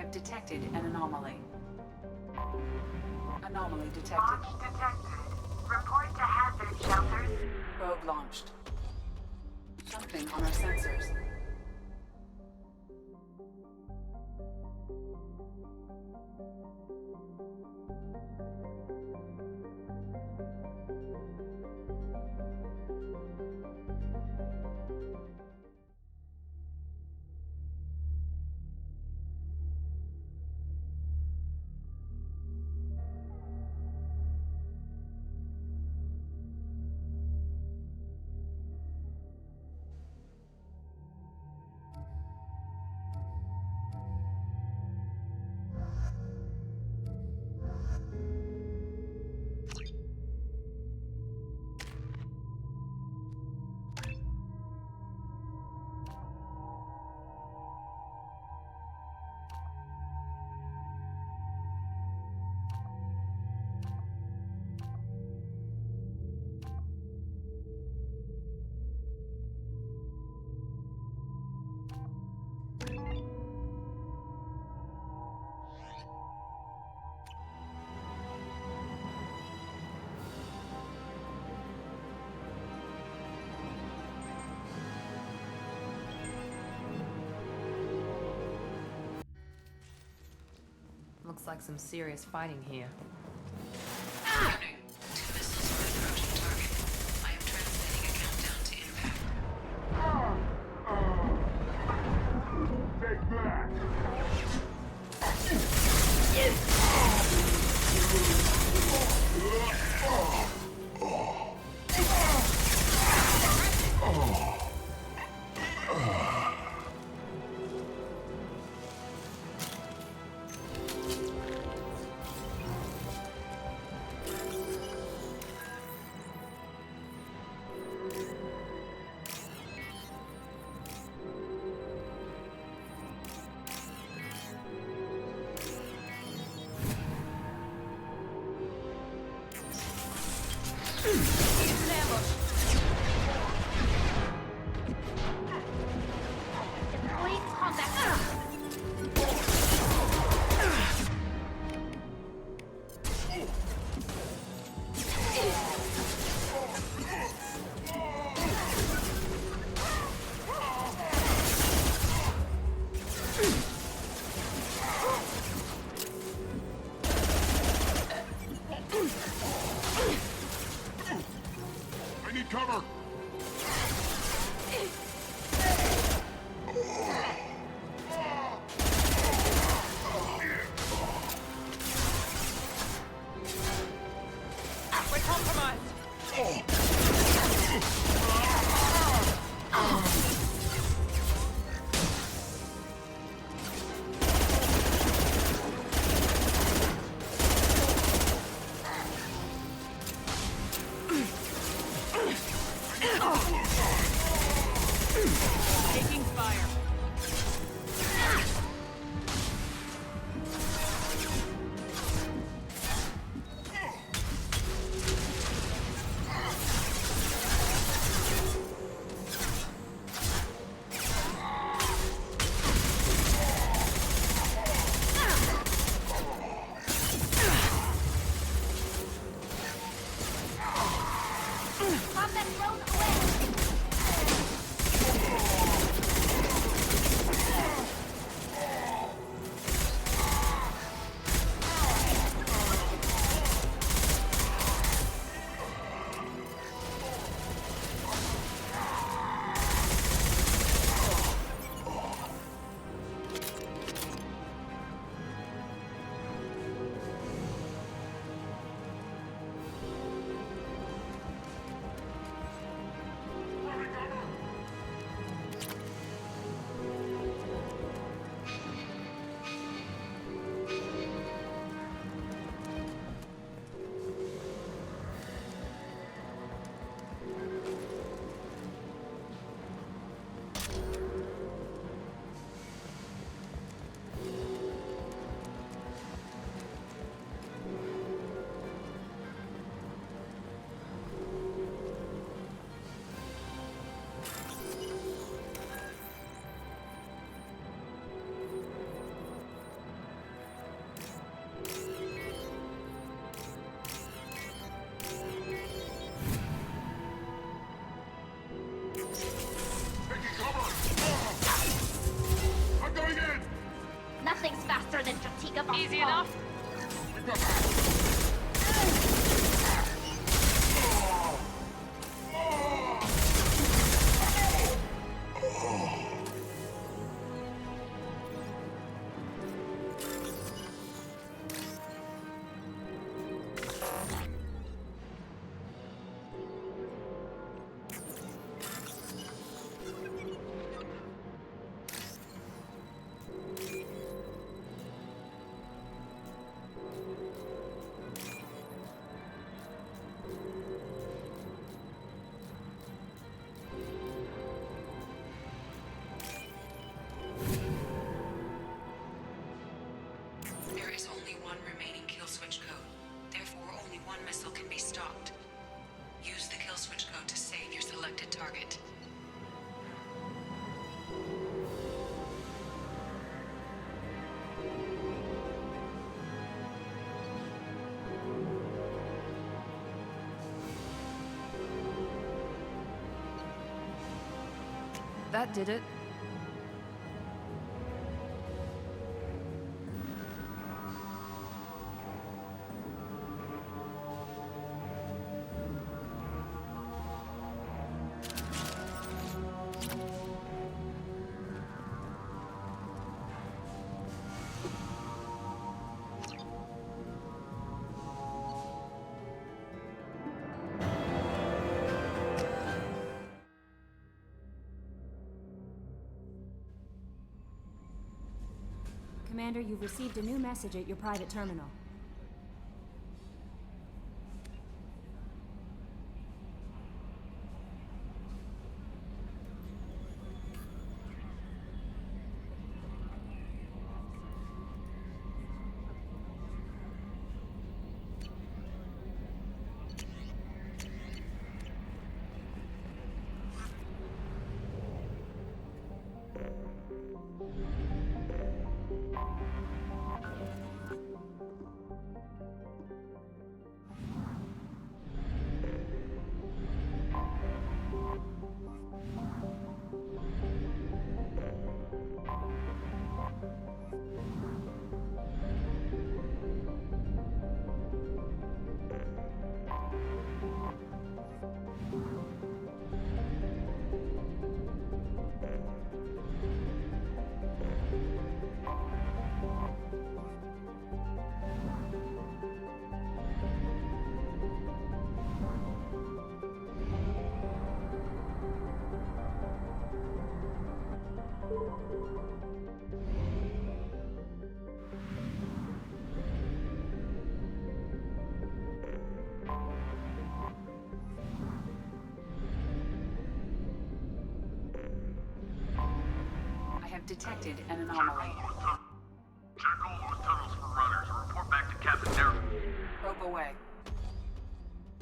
have detected an anomaly. Anomaly detected. Launch detected. Report to hazard shelters. Probe launched. Something on our sensors. Looks like some serious fighting here. Warning. 2 missiles are approaching target. I am transmitting a countdown to impact. Take that! I need cover! We're compromised! Taking fire. Easy enough. There is only one remaining kill switch code. Therefore, only one missile can be stopped. Use the kill switch code to save your selected target. That did it. Commander, you've received a new message at your private terminal. I have detected an anomaly. Check all those tunnels for runners and report back to Captain Darrow. Probe away.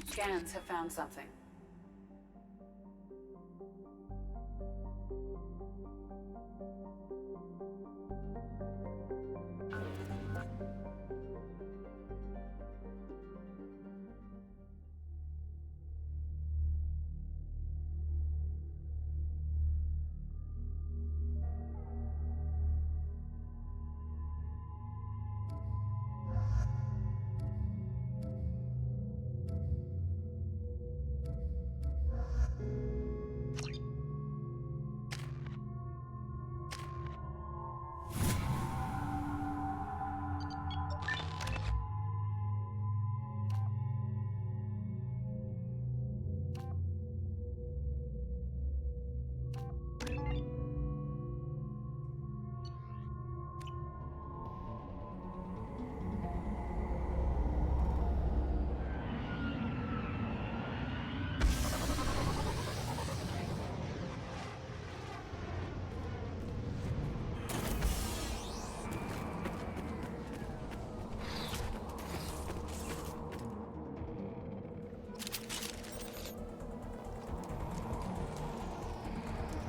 Scans have found something.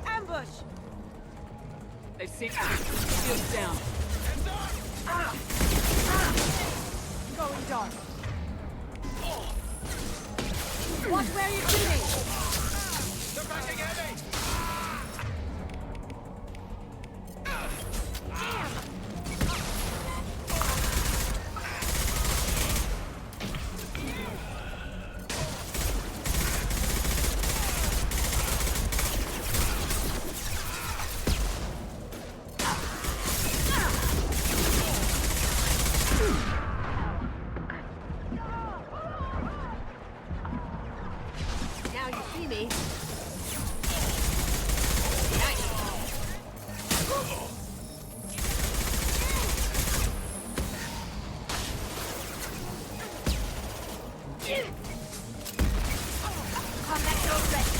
Ambush! They've seen shields down. Going dark. Watch where you're shooting! They're backing heavy! See me? Combat drone ready.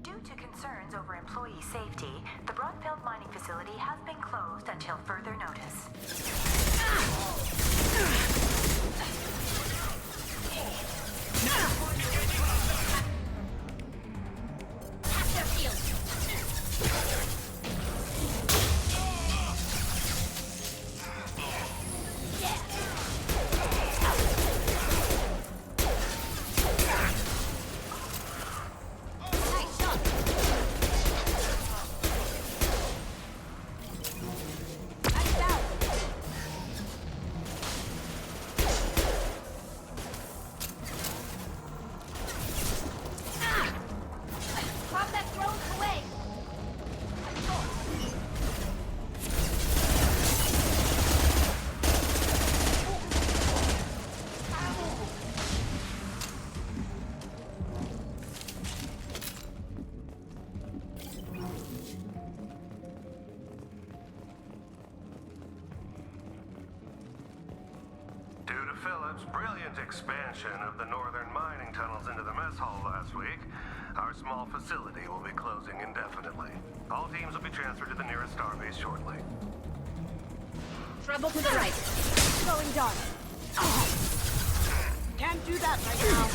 Due to concerns over employee safety, the Broadfield mining facility has been closed until further notice. Pass their field. Nice shot. Nice out. Combat drones away. Due to Phillips' brilliant expansion of the northern mining tunnels into the mess hall last week, our small facility will be closing indefinitely. All teams will be transferred to the nearest starbase shortly. Treble to the right. Going dark. Can't do that right now.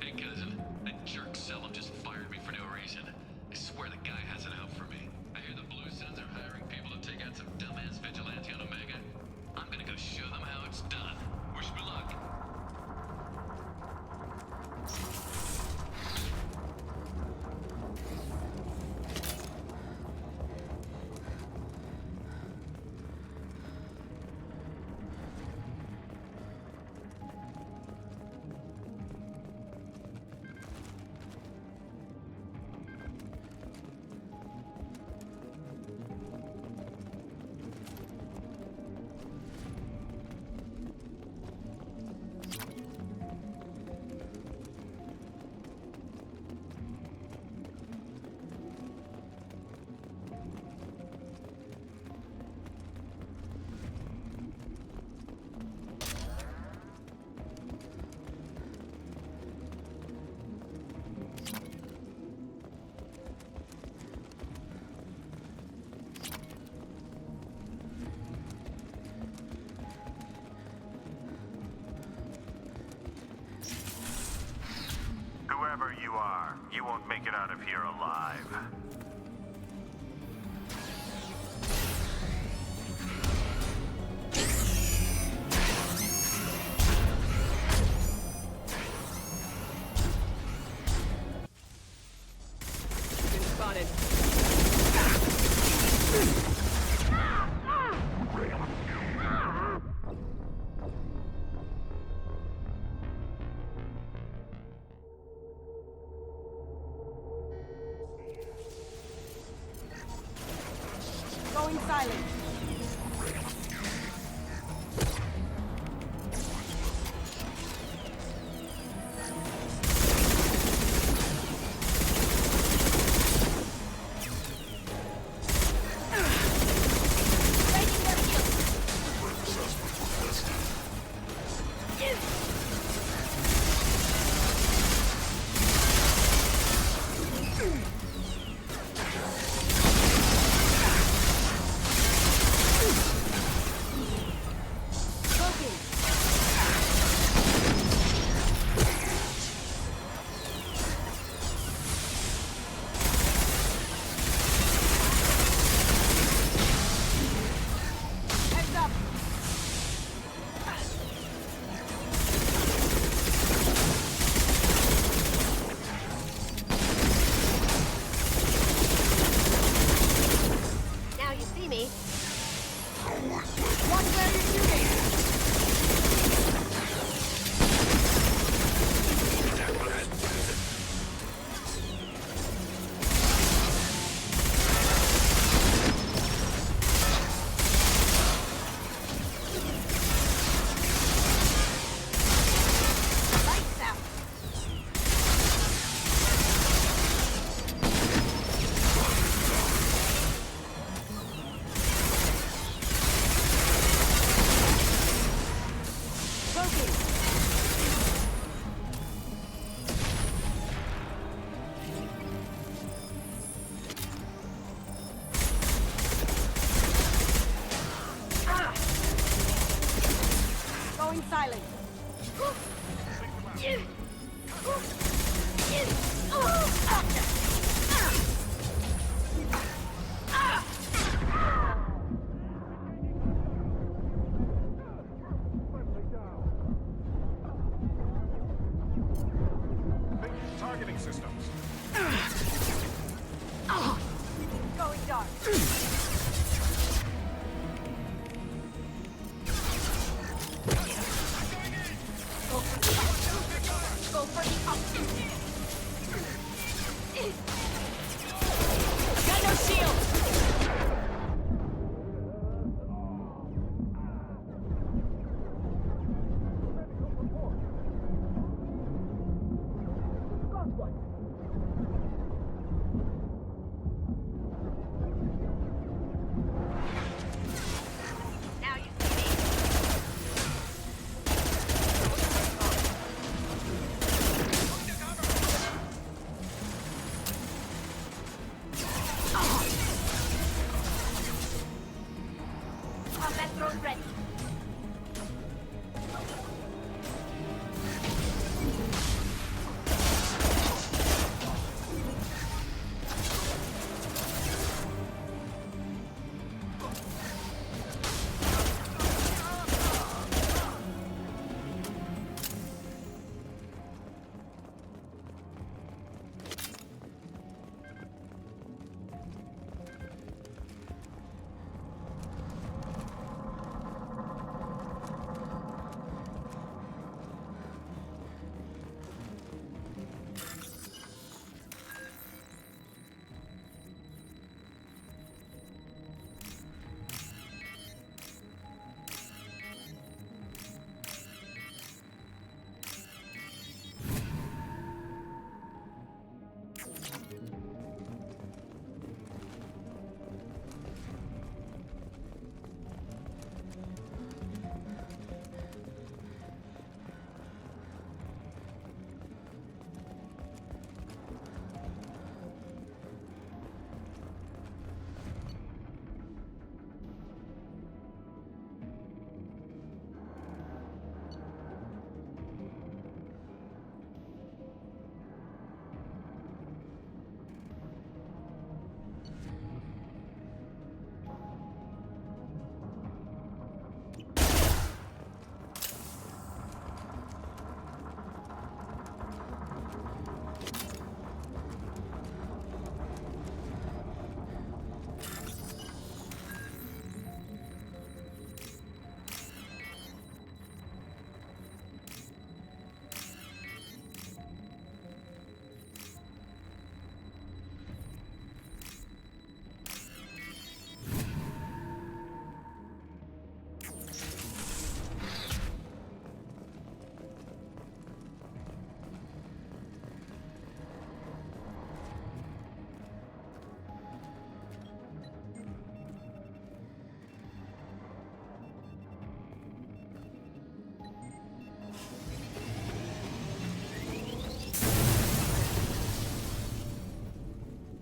Hey cousin, that jerk Selim just fired me for no reason. I swear the guy has it out for me. I hear the Blue Suns are hiring people to take out some dumbass vigilante on Omega. I'm gonna go show them how it's done. Wish me luck. Whoever you are, you won't make it out of here alive. Been spotted. silent. Silent. Targeting systems. Going dark. Got no shield! Now you see me.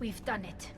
We've done it.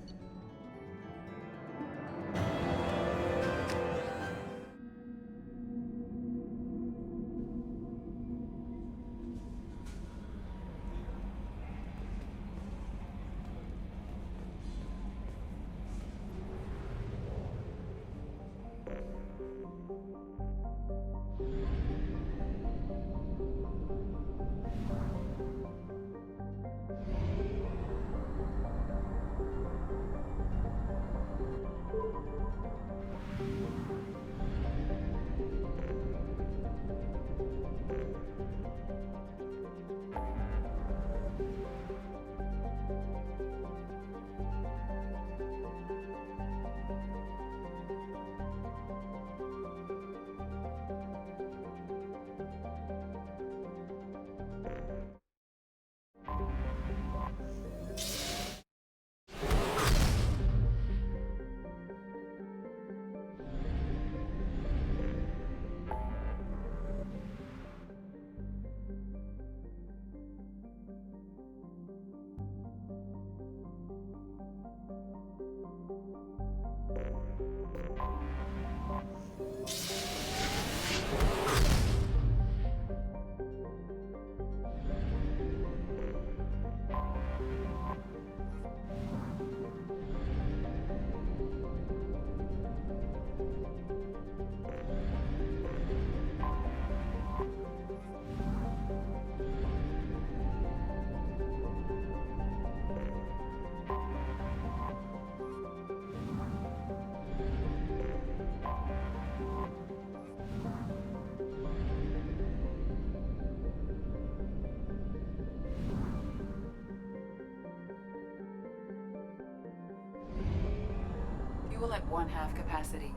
Fuel at 1/2 capacity.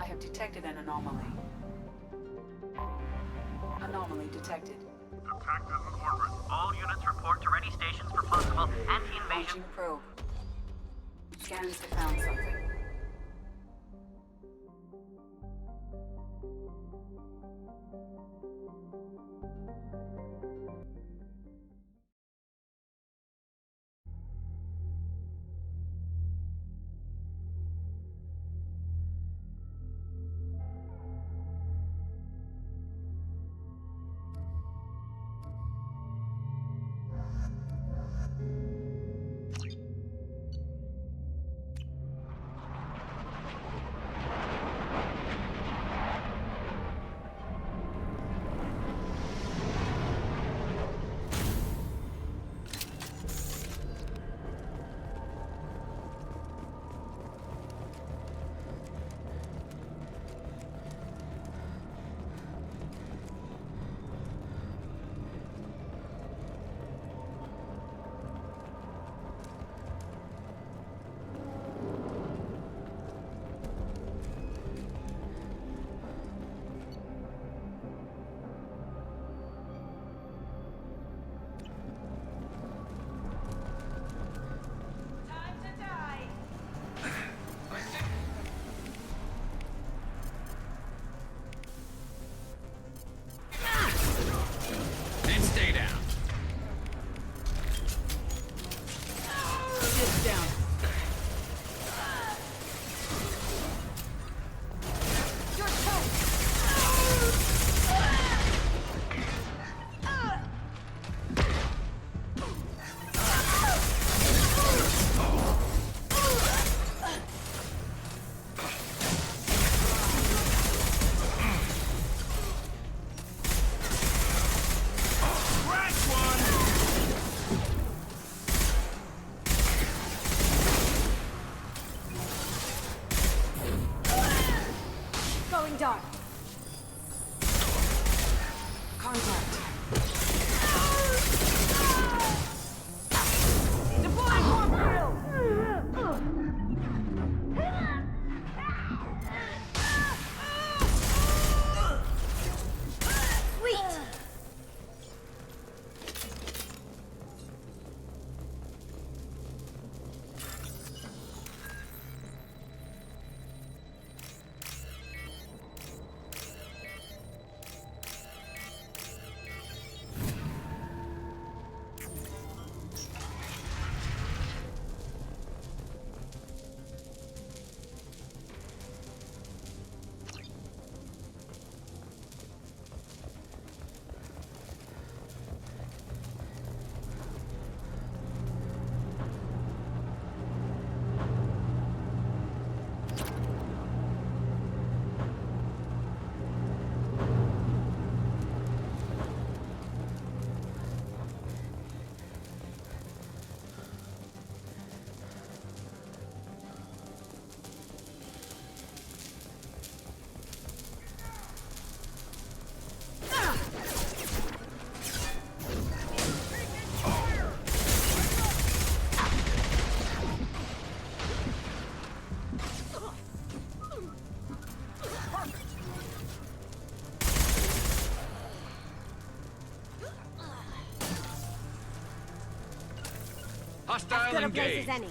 I have detected an anomaly. Anomaly detected. Detected in orbit. All units report to ready stations for possible anti-invasion. Launching probe. Scans have found something. Dark. Contact. Deploying warp field. Sweet! As good a place as any.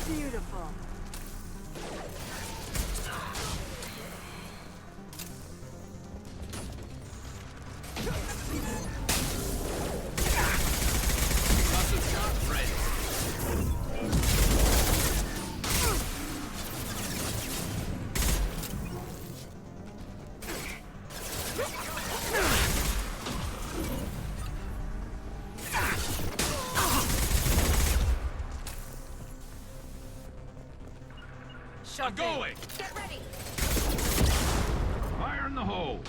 Beautiful. I'm going! Get ready. Fire in the hole!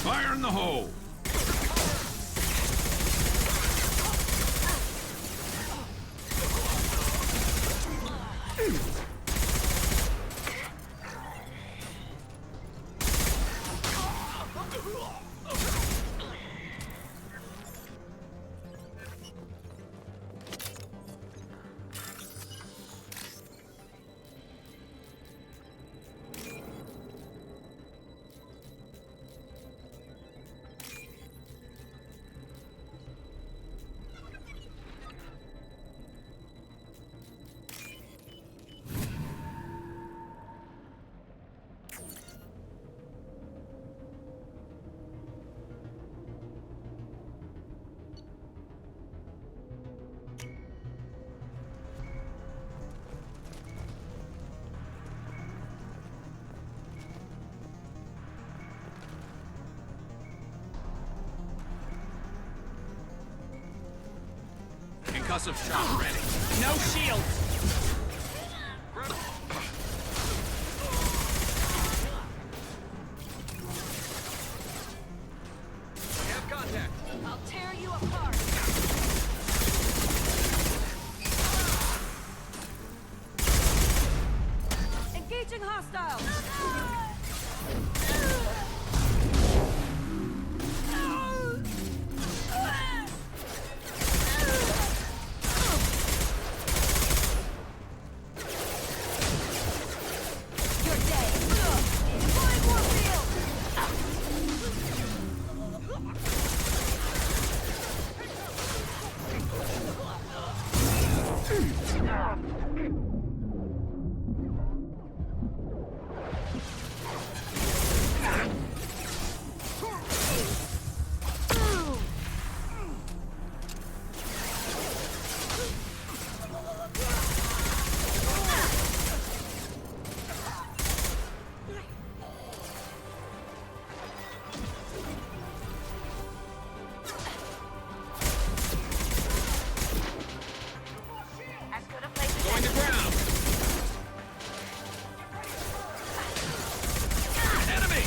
Fire in the hole! Concussive shot ready. No shields! We have contact. I'll tear you apart. Engaging hostiles. Going to ground! Enemy!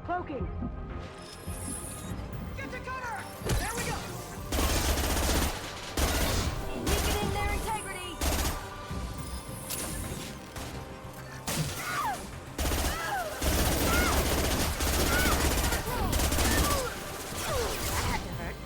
Cloaking. Get to cover! There we go! Weakening their integrity. That had to hurt.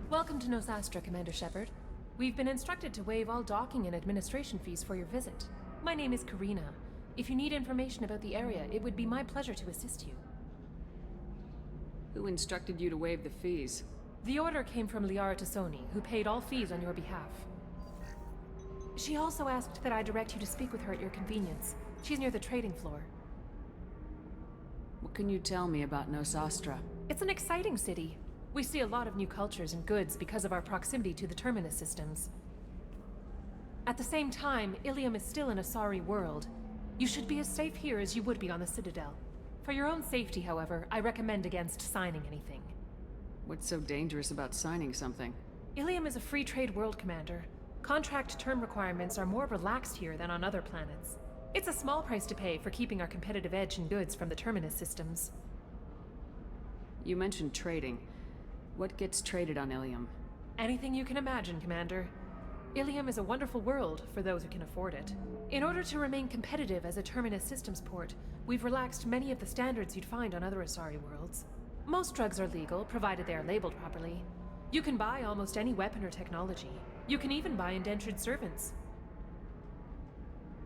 Welcome to Nosastra, Commander Shepard. We've been instructed to waive all docking and administration fees for your visit. My name is Karina. If you need information about the area, it would be my pleasure to assist you. Who instructed you to waive the fees? The order came from Liara Tassoni, who paid all fees on your behalf. She also asked that I direct you to speak with her at your convenience. She's near the trading floor. What can you tell me about Nosastra? It's an exciting city. We see a lot of new cultures and goods because of our proximity to the Terminus systems. At the same time, Ilium is still an Asari world. You should be as safe here as you would be on the Citadel. For your own safety, however, I recommend against signing anything. What's so dangerous about signing something? Ilium is a free trade world, Commander. Contract term requirements are more relaxed here than on other planets. It's a small price to pay for keeping our competitive edge in goods from the Terminus systems. You mentioned trading. What gets traded on Ilium? Anything you can imagine, Commander. Ilium is a wonderful world for those who can afford it. In order to remain competitive as a Terminus systems port, we've relaxed many of the standards you'd find on other Asari worlds. Most drugs are legal, provided they are labeled properly. You can buy almost any weapon or technology. You can even buy indentured servants.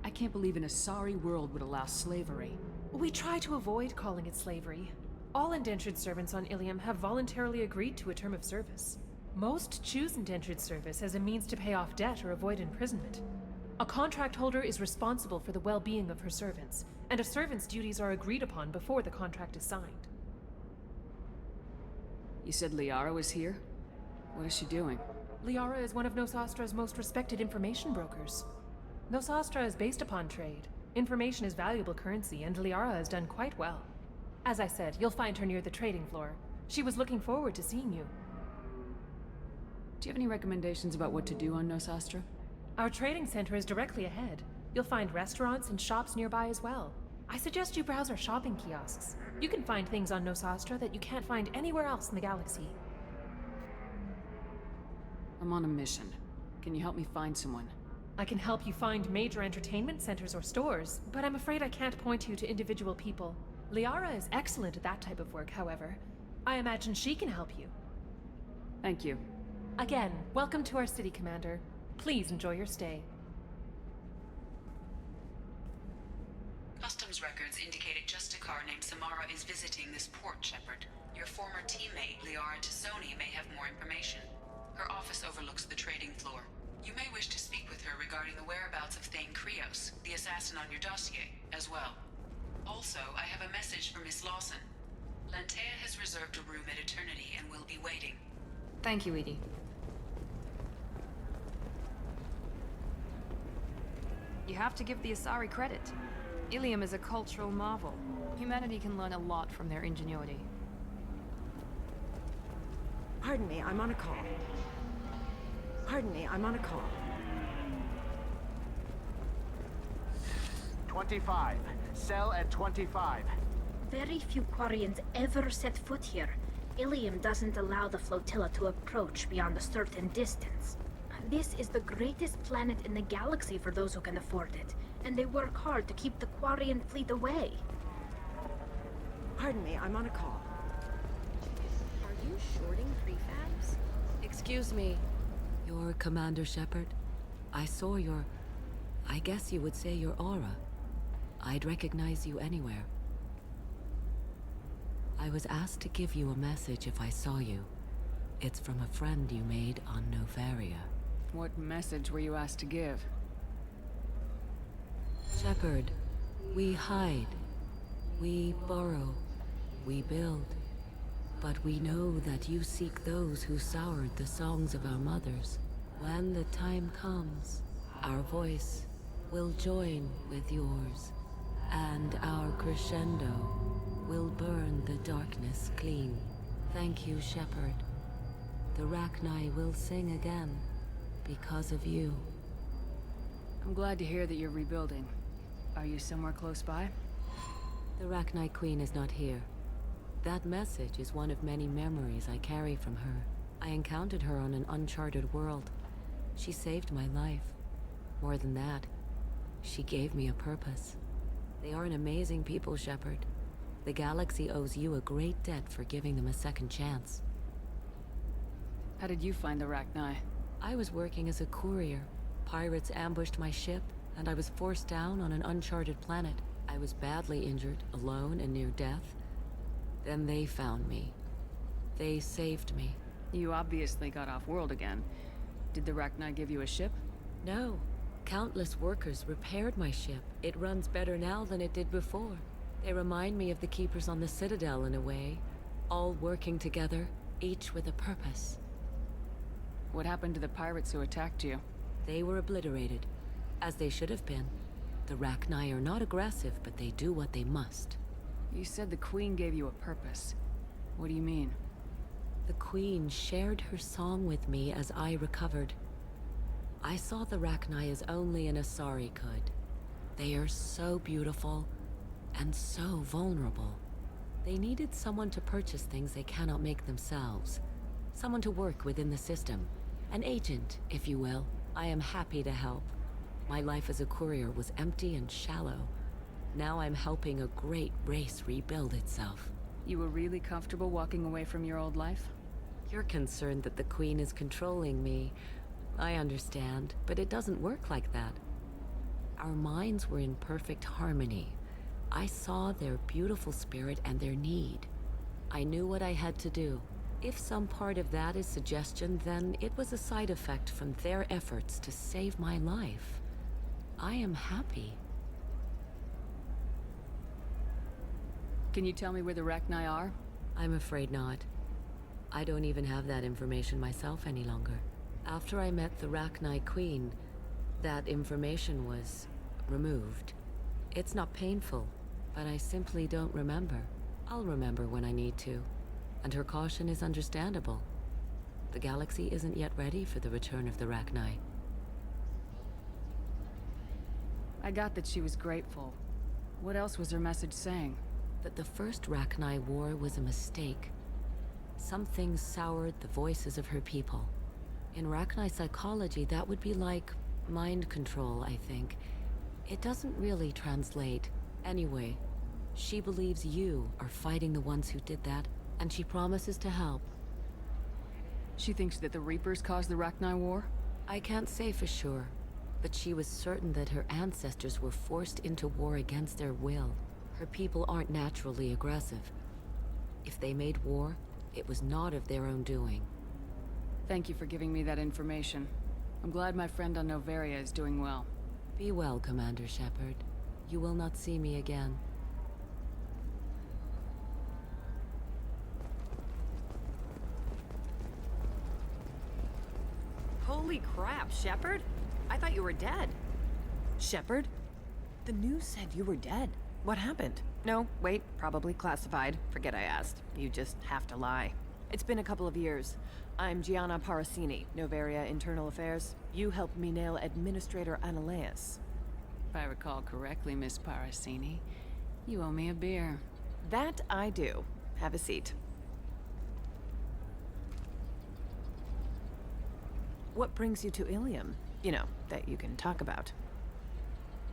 I can't believe an Asari world would allow slavery. We try to avoid calling it slavery. All indentured servants on Ilium have voluntarily agreed to a term of service. Most choose indentured service as a means to pay off debt or avoid imprisonment. A contract holder is responsible for the well-being of her servants, and a servant's duties are agreed upon before the contract is signed. You said Liara was here? What is she doing? Liara is one of Nosastra's most respected information brokers. Nosastra is based upon trade. Information is valuable currency, and Liara has done quite well. As I said, you'll find her near the trading floor. She was looking forward to seeing you. Do you have any recommendations about what to do on Nosastra? Our trading center is directly ahead. You'll find restaurants and shops nearby as well. I suggest you browse our shopping kiosks. You can find things on Nosastra that you can't find anywhere else in the galaxy. I'm on a mission. Can you help me find someone? I can help you find major entertainment centers or stores, but I'm afraid I can't point you to individual people. Liara is excellent at that type of work, however. I imagine she can help you. Thank you. Again, welcome to our city, Commander. Please enjoy your stay. Customs records indicated just a car named Samara is visiting this port, Shepard. Your former teammate, Liara Tassoni, may have more information. Her office overlooks the trading floor. You may wish to speak with her regarding the whereabouts of Thane Krios, the assassin on your dossier, as well. Also, I have a message for Miss Lawson. Lantea has reserved a room at Eternity and will be waiting. Thank you, Edie. You have to give the Asari credit. Ilium is a cultural marvel. Humanity can learn a lot from their ingenuity. Pardon me, I'm on a call. Pardon me, I'm on a call. 25. Cell at 25. Very few Quarians ever set foot here. Ilium doesn't allow the flotilla to approach beyond a certain distance. This is the greatest planet in the galaxy for those who can afford it, and they work hard to keep the Quarian fleet away. Pardon me, I'm on a call. Are you shorting prefabs? Excuse me. You're Commander Shepard? I saw your... I guess you would say your aura. I'd recognize you anywhere. I was asked to give you a message if I saw you. It's from a friend you made on Novaria. What message were you asked to give? Shepard, we hide. We borrow. We build. But we know that you seek those who soured the songs of our mothers. When the time comes, our voice will join with yours, and our crescendo will burn the darkness clean. Thank you, Shepard. The Rachni will sing again because of you. I'm glad to hear that you're rebuilding. Are you somewhere close by? The Rachni Queen is not here. That message is one of many memories I carry from her. I encountered her on an uncharted world. She saved my life. More than that, she gave me a purpose. They are an amazing people, Shepard. The galaxy owes you a great debt for giving them a second chance. How did you find the Rachni? I was working as a courier. Pirates ambushed my ship, and I was forced down on an uncharted planet. I was badly injured, alone and near death. Then they found me. They saved me. You obviously got off-world again. Did the Rachni give you a ship? No. Countless workers repaired my ship. It runs better now than it did before. They remind me of the Keepers on the Citadel in a way. All working together, each with a purpose. What happened to the pirates who attacked you? They were obliterated, as they should have been. The Rachni are not aggressive, but they do what they must. You said the Queen gave you a purpose. What do you mean? The Queen shared her song with me as I recovered. I saw the Rachni as only an Asari could. They are so beautiful and so vulnerable. They needed someone to purchase things they cannot make themselves. Someone to work within the system. An agent, if you will. I am happy to help. My life as a courier was empty and shallow. Now I'm helping a great race rebuild itself. You were really comfortable walking away from your old life? You're concerned that the Queen is controlling me. I understand, but it doesn't work like that. Our minds were in perfect harmony. I saw their beautiful spirit and their need. I knew what I had to do. If some part of that is suggestion, then it was a side effect from their efforts to save my life. I am happy. Can you tell me where the Rachni are? I'm afraid not. I don't even have that information myself any longer. After I met the Rachni Queen, that information was removed. It's not painful, but I simply don't remember. I'll remember when I need to. And her caution is understandable. The galaxy isn't yet ready for the return of the Rachni. I got that she was grateful. What else was her message saying? That the first Rachni war was a mistake. Some things soured the voices of her people. In Rachni psychology, that would be like mind control, I think. It doesn't really translate. Anyway, she believes you are fighting the ones who did that, and she promises to help. She thinks that the Reapers caused the Rachni war? I can't say for sure, but she was certain that her ancestors were forced into war against their will. Her people aren't naturally aggressive. If they made war, it was not of their own doing. Thank you for giving me that information. I'm glad my friend on Novaria is doing well. Be well, Commander Shepard. You will not see me again. Holy crap, Shepard! I thought you were dead. Shepard? The news said you were dead. What happened? No, wait, probably classified. Forget I asked. You just have to lie. It's been a couple of years. I'm Gianna Parasini, Novaria Internal Affairs. You helped me nail Administrator Analeus. If I recall correctly, Miss Parasini, you owe me a beer. That I do. Have a seat. What brings you to Ilium? You know, that you can talk about.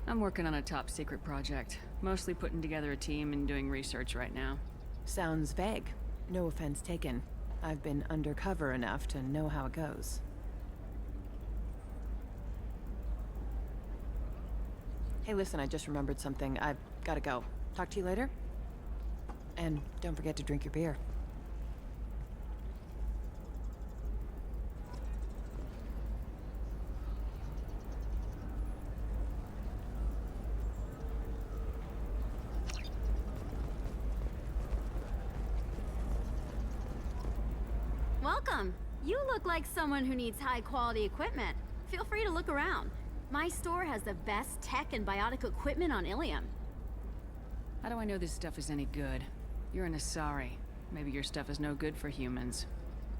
I'm working on a top secret project. Mostly putting together a team and doing research right now. Sounds vague. No offense taken. I've been undercover enough to know how it goes. Hey, listen, I just remembered something. I've gotta go. Talk to you later? And don't forget to drink your beer. Welcome. You look like someone who needs high-quality equipment. Feel free to look around. My store has the best tech and biotic equipment on Ilium. How do I know this stuff is any good? You're an Asari. Maybe your stuff is no good for humans.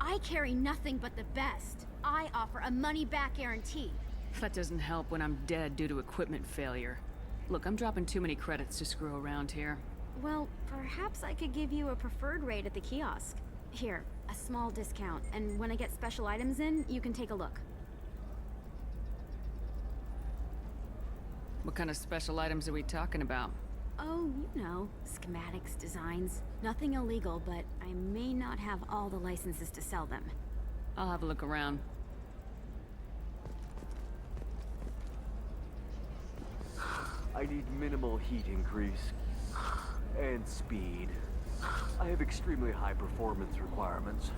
I carry nothing but the best. I offer a money-back guarantee. That doesn't help when I'm dead due to equipment failure. Look, I'm dropping too many credits to screw around here. Well, perhaps I could give you a preferred rate at the kiosk. Here, a small discount, and when I get special items in, you can take a look. What kind of special items are we talking about? Oh, you know, schematics, designs. Nothing illegal, but I may not have all the licenses to sell them. I'll have a look around. I need minimal heat increase and speed. I have extremely high performance requirements.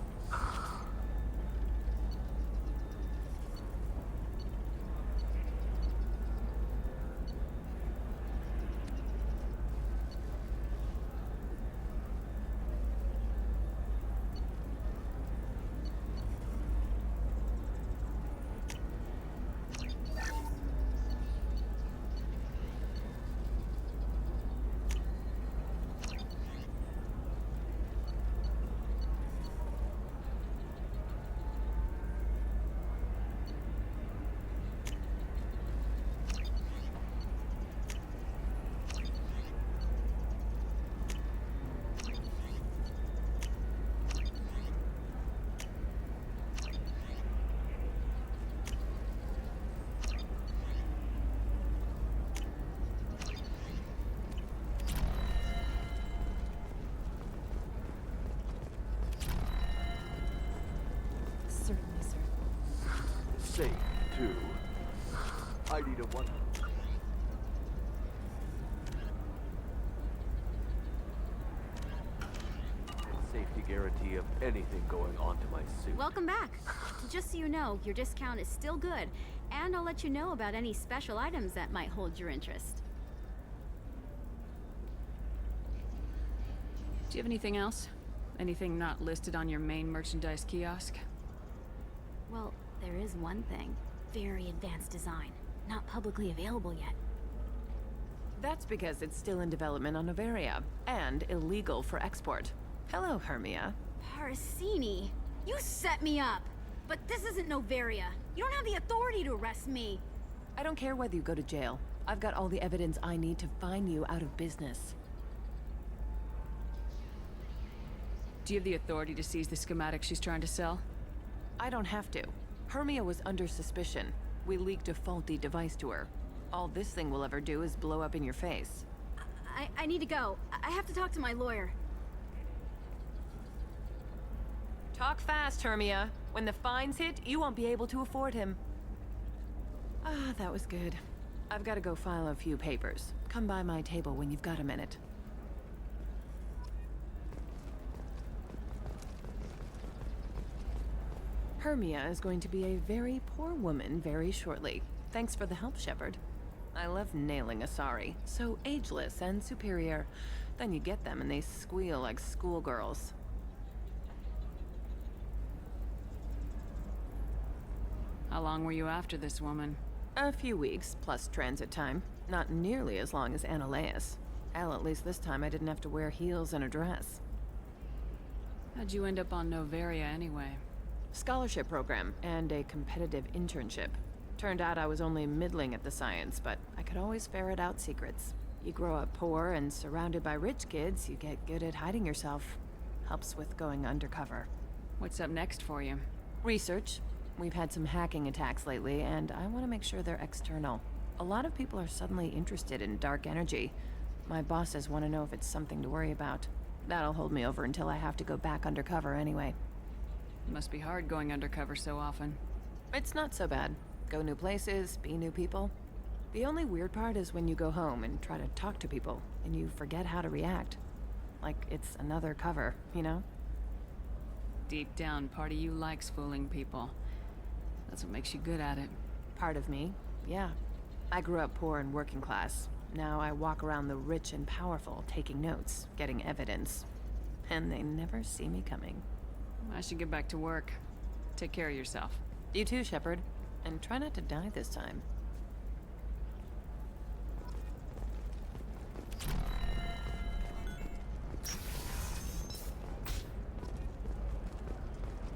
Certainly, sir. Safe, too. I need a one. Safety guarantee of anything going onto my suit. Welcome back. Just so you know, your discount is still good, and I'll let you know about any special items that might hold your interest. Do you have anything else? Anything not listed on your main merchandise kiosk? Well, there is one thing. Very advanced design. Not publicly available yet. That's because it's still in development on Noveria, and illegal for export. Hello, Hermia. Parsini, you set me up! But this isn't Noveria. You don't have the authority to arrest me. I don't care whether you go to jail. I've got all the evidence I need to fine you out of business. Do you have the authority to seize the schematic she's trying to sell? I don't have to. Hermia was under suspicion. We leaked a faulty device to her. All this thing will ever do is blow up in your face. I need to go. I have to talk to my lawyer. Talk fast, Hermia. When the fines hit, you won't be able to afford him. Ah, that was good. I've got to go file a few papers. Come by my table when you've got a minute. Hermia is going to be a very poor woman very shortly. Thanks for the help, Shepard. I love nailing Asari. So ageless and superior. Then you get them and they squeal like schoolgirls. How long were you after this woman? A few weeks, plus transit time. Not nearly as long as Annaleus. Hell, at least this time I didn't have to wear heels and a dress. How'd you end up on Noveria anyway? Scholarship program and a competitive internship. Turned out I was only middling at the science, but I could always ferret out secrets. You grow up poor and surrounded by rich kids, you get good at hiding yourself. Helps with going undercover. What's up next for you? Research. We've had some hacking attacks lately, and I want to make sure they're external. A lot of people are suddenly interested in dark energy. My bosses want to know if it's something to worry about. That'll hold me over until I have to go back undercover anyway. It must be hard going undercover so often. It's not so bad. Go new places, be new people. The only weird part is when you go home and try to talk to people, and you forget how to react. Like it's another cover, you know? Deep down, part of you likes fooling people. That's what makes you good at it. Part of me, yeah. I grew up poor and working class. Now I walk around the rich and powerful, taking notes, getting evidence. And they never see me coming. I should get back to work. Take care of yourself. You too, Shepard. And try not to die this time.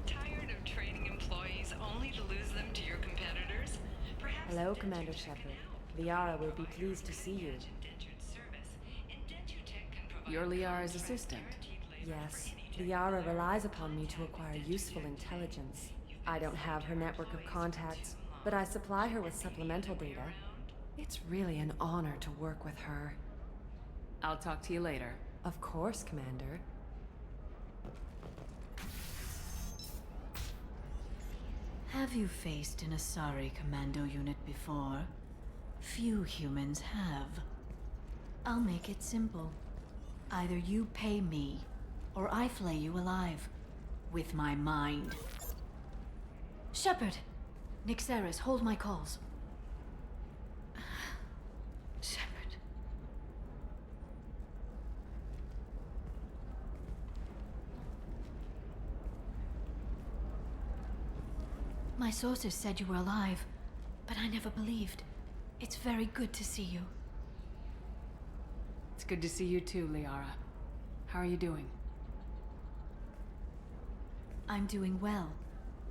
Tired of training employees only to lose them to your competitors? Perhaps Hello, Commander Shepard. Liara will be pleased to see you. You're Liara's assistant. Yes, Liara relies upon me to acquire useful intelligence. I don't have her network of contacts, but I supply her with supplemental data. It's really an honor to work with her. I'll talk to you later. Of course, Commander. Have you faced an Asari commando unit before? Few humans have. I'll make it simple. Either you pay me, or I flay you alive. With my mind. Shepard! Nixeris, hold my calls. Shepard. My sources said you were alive, but I never believed. It's very good to see you. It's good to see you too, Liara. How are you doing? I'm doing well.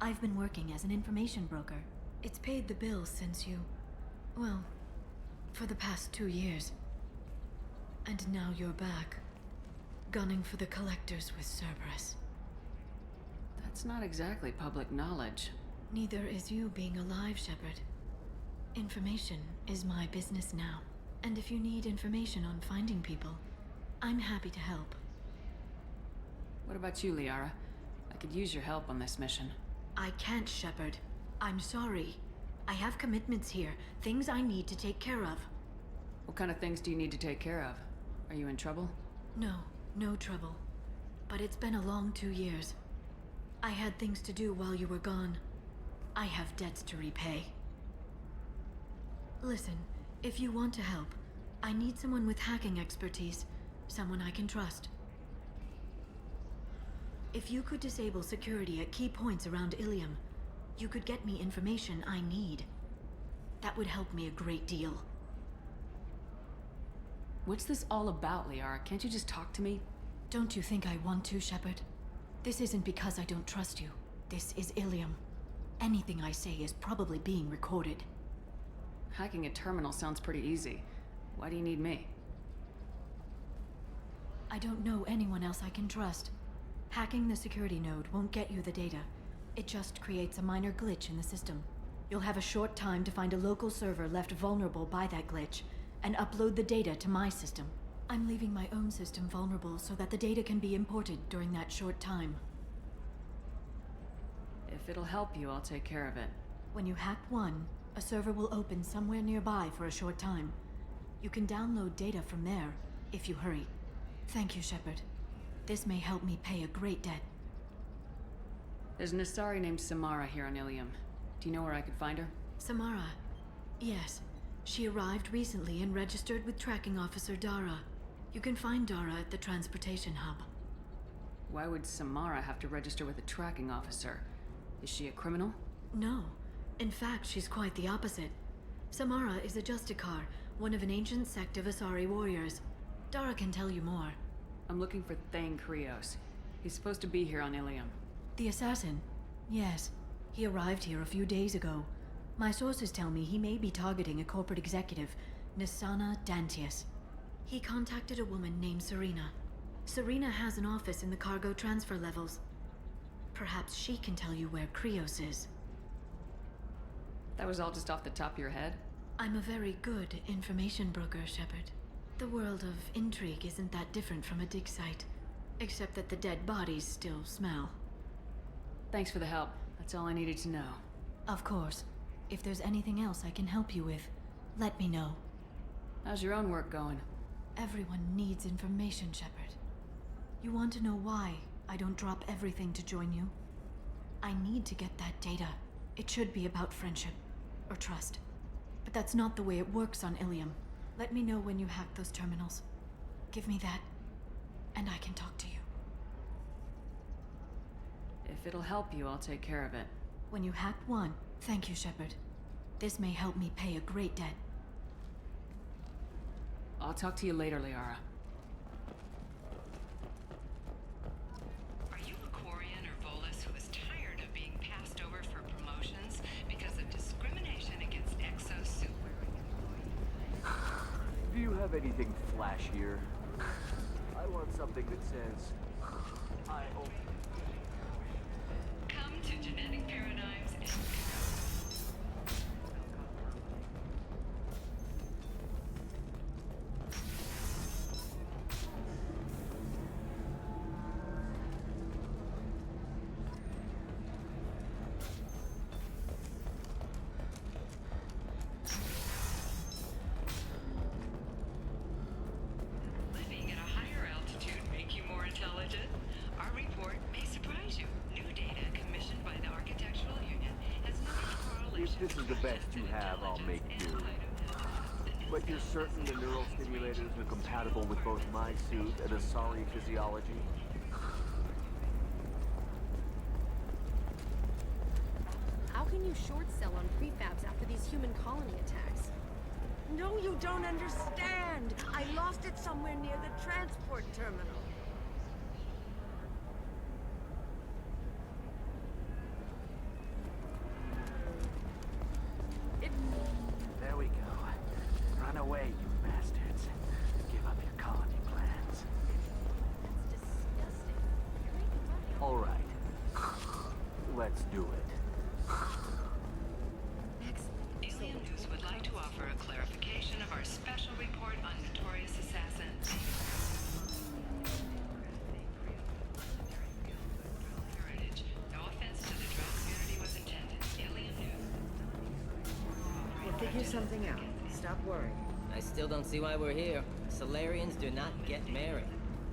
I've been working as an information broker. It's paid the bills since you... well, for the past 2 years. And now you're back, gunning for the collectors with Cerberus. That's not exactly public knowledge. Neither is you being alive, Shepard. Information is my business now. And if you need information on finding people, I'm happy to help. What about you, Liara? I could use your help on this mission. I can't, Shepard. I'm sorry. I have commitments here, things I need to take care of. What kind of things do you need to take care of? Are you in trouble? No, no trouble. But it's been a long 2 years. I had things to do while you were gone. I have debts to repay. Listen, if you want to help, I need someone with hacking expertise. Someone I can trust. If you could disable security at key points around Ilium, you could get me information I need. That would help me a great deal. What's this all about, Liara? Can't you just talk to me? Don't you think I want to, Shepard? This isn't because I don't trust you. This is Ilium. Anything I say is probably being recorded. Hacking a terminal sounds pretty easy. Why do you need me? I don't know anyone else I can trust. Hacking the security node won't get you the data. It just creates a minor glitch in the system. You'll have a short time to find a local server left vulnerable by that glitch, and upload the data to my system. I'm leaving my own system vulnerable so that the data can be imported during that short time. If it'll help you, I'll take care of it. When you hack one, a server will open somewhere nearby for a short time. You can download data from there, if you hurry. Thank you, Shepard. This may help me pay a great debt. There's an Asari named Samara here on Ilium. Do you know where I could find her? Samara? Yes. She arrived recently and registered with Tracking Officer Dara. You can find Dara at the transportation hub. Why would Samara have to register with a tracking officer? Is she a criminal? No. In fact, she's quite the opposite. Samara is a Justicar, one of an ancient sect of Asari warriors. Dara can tell you more. I'm looking for Thane Krios. He's supposed to be here on Ilium. The assassin? Yes. He arrived here a few days ago. My sources tell me he may be targeting a corporate executive, Nisana Dantius. He contacted a woman named Serena. Serena has an office in the cargo transfer levels. Perhaps she can tell you where Krios is. That was all just off the top of your head? I'm a very good information broker, Shepard. The world of intrigue isn't that different from a dig site, except that the dead bodies still smell. Thanks for the help. That's all I needed to know. Of course. If there's anything else I can help you with, let me know. How's your own work going? Everyone needs information, Shepard. You want to know why I don't drop everything to join you? I need to get that data. It should be about friendship or trust. But that's not the way it works on Ilium. Let me know when you hack those terminals. Give me that, and I can talk to you. If it'll help you, I'll take care of it. When you hack one, thank you, Shepard. This may help me pay a great debt. I'll talk to you later, Liara. Are you a Quarian or Volus who is tired of being passed over for promotions because of discrimination against exosuit-wearing employees? Do you have anything flashier? I want something that says, I hope. Come to Genetic Paradigms and living at a higher altitude make you more intelligent? Our report may surprise you. New data commissioned by the Architectural Union has noted correlation. If this is the best you have, I'll make do. But you're certain the neural stimulators are compatible with both my suit and Asari physiology? How can you short sell on prefabs after these human colony attacks? No, you don't understand. I lost it somewhere near the transport terminal. There we go. Run away, you bastards. Give up your colony plans. That's disgusting. You're making money. All right. Let's do it. Alien News would like to offer a clarification of our special report on notorious assassin. Heritage. No offense to the drug community was intended. Alien News. We'll figure something out. Stop worrying. I still don't see why we're here. Solarians do not get married.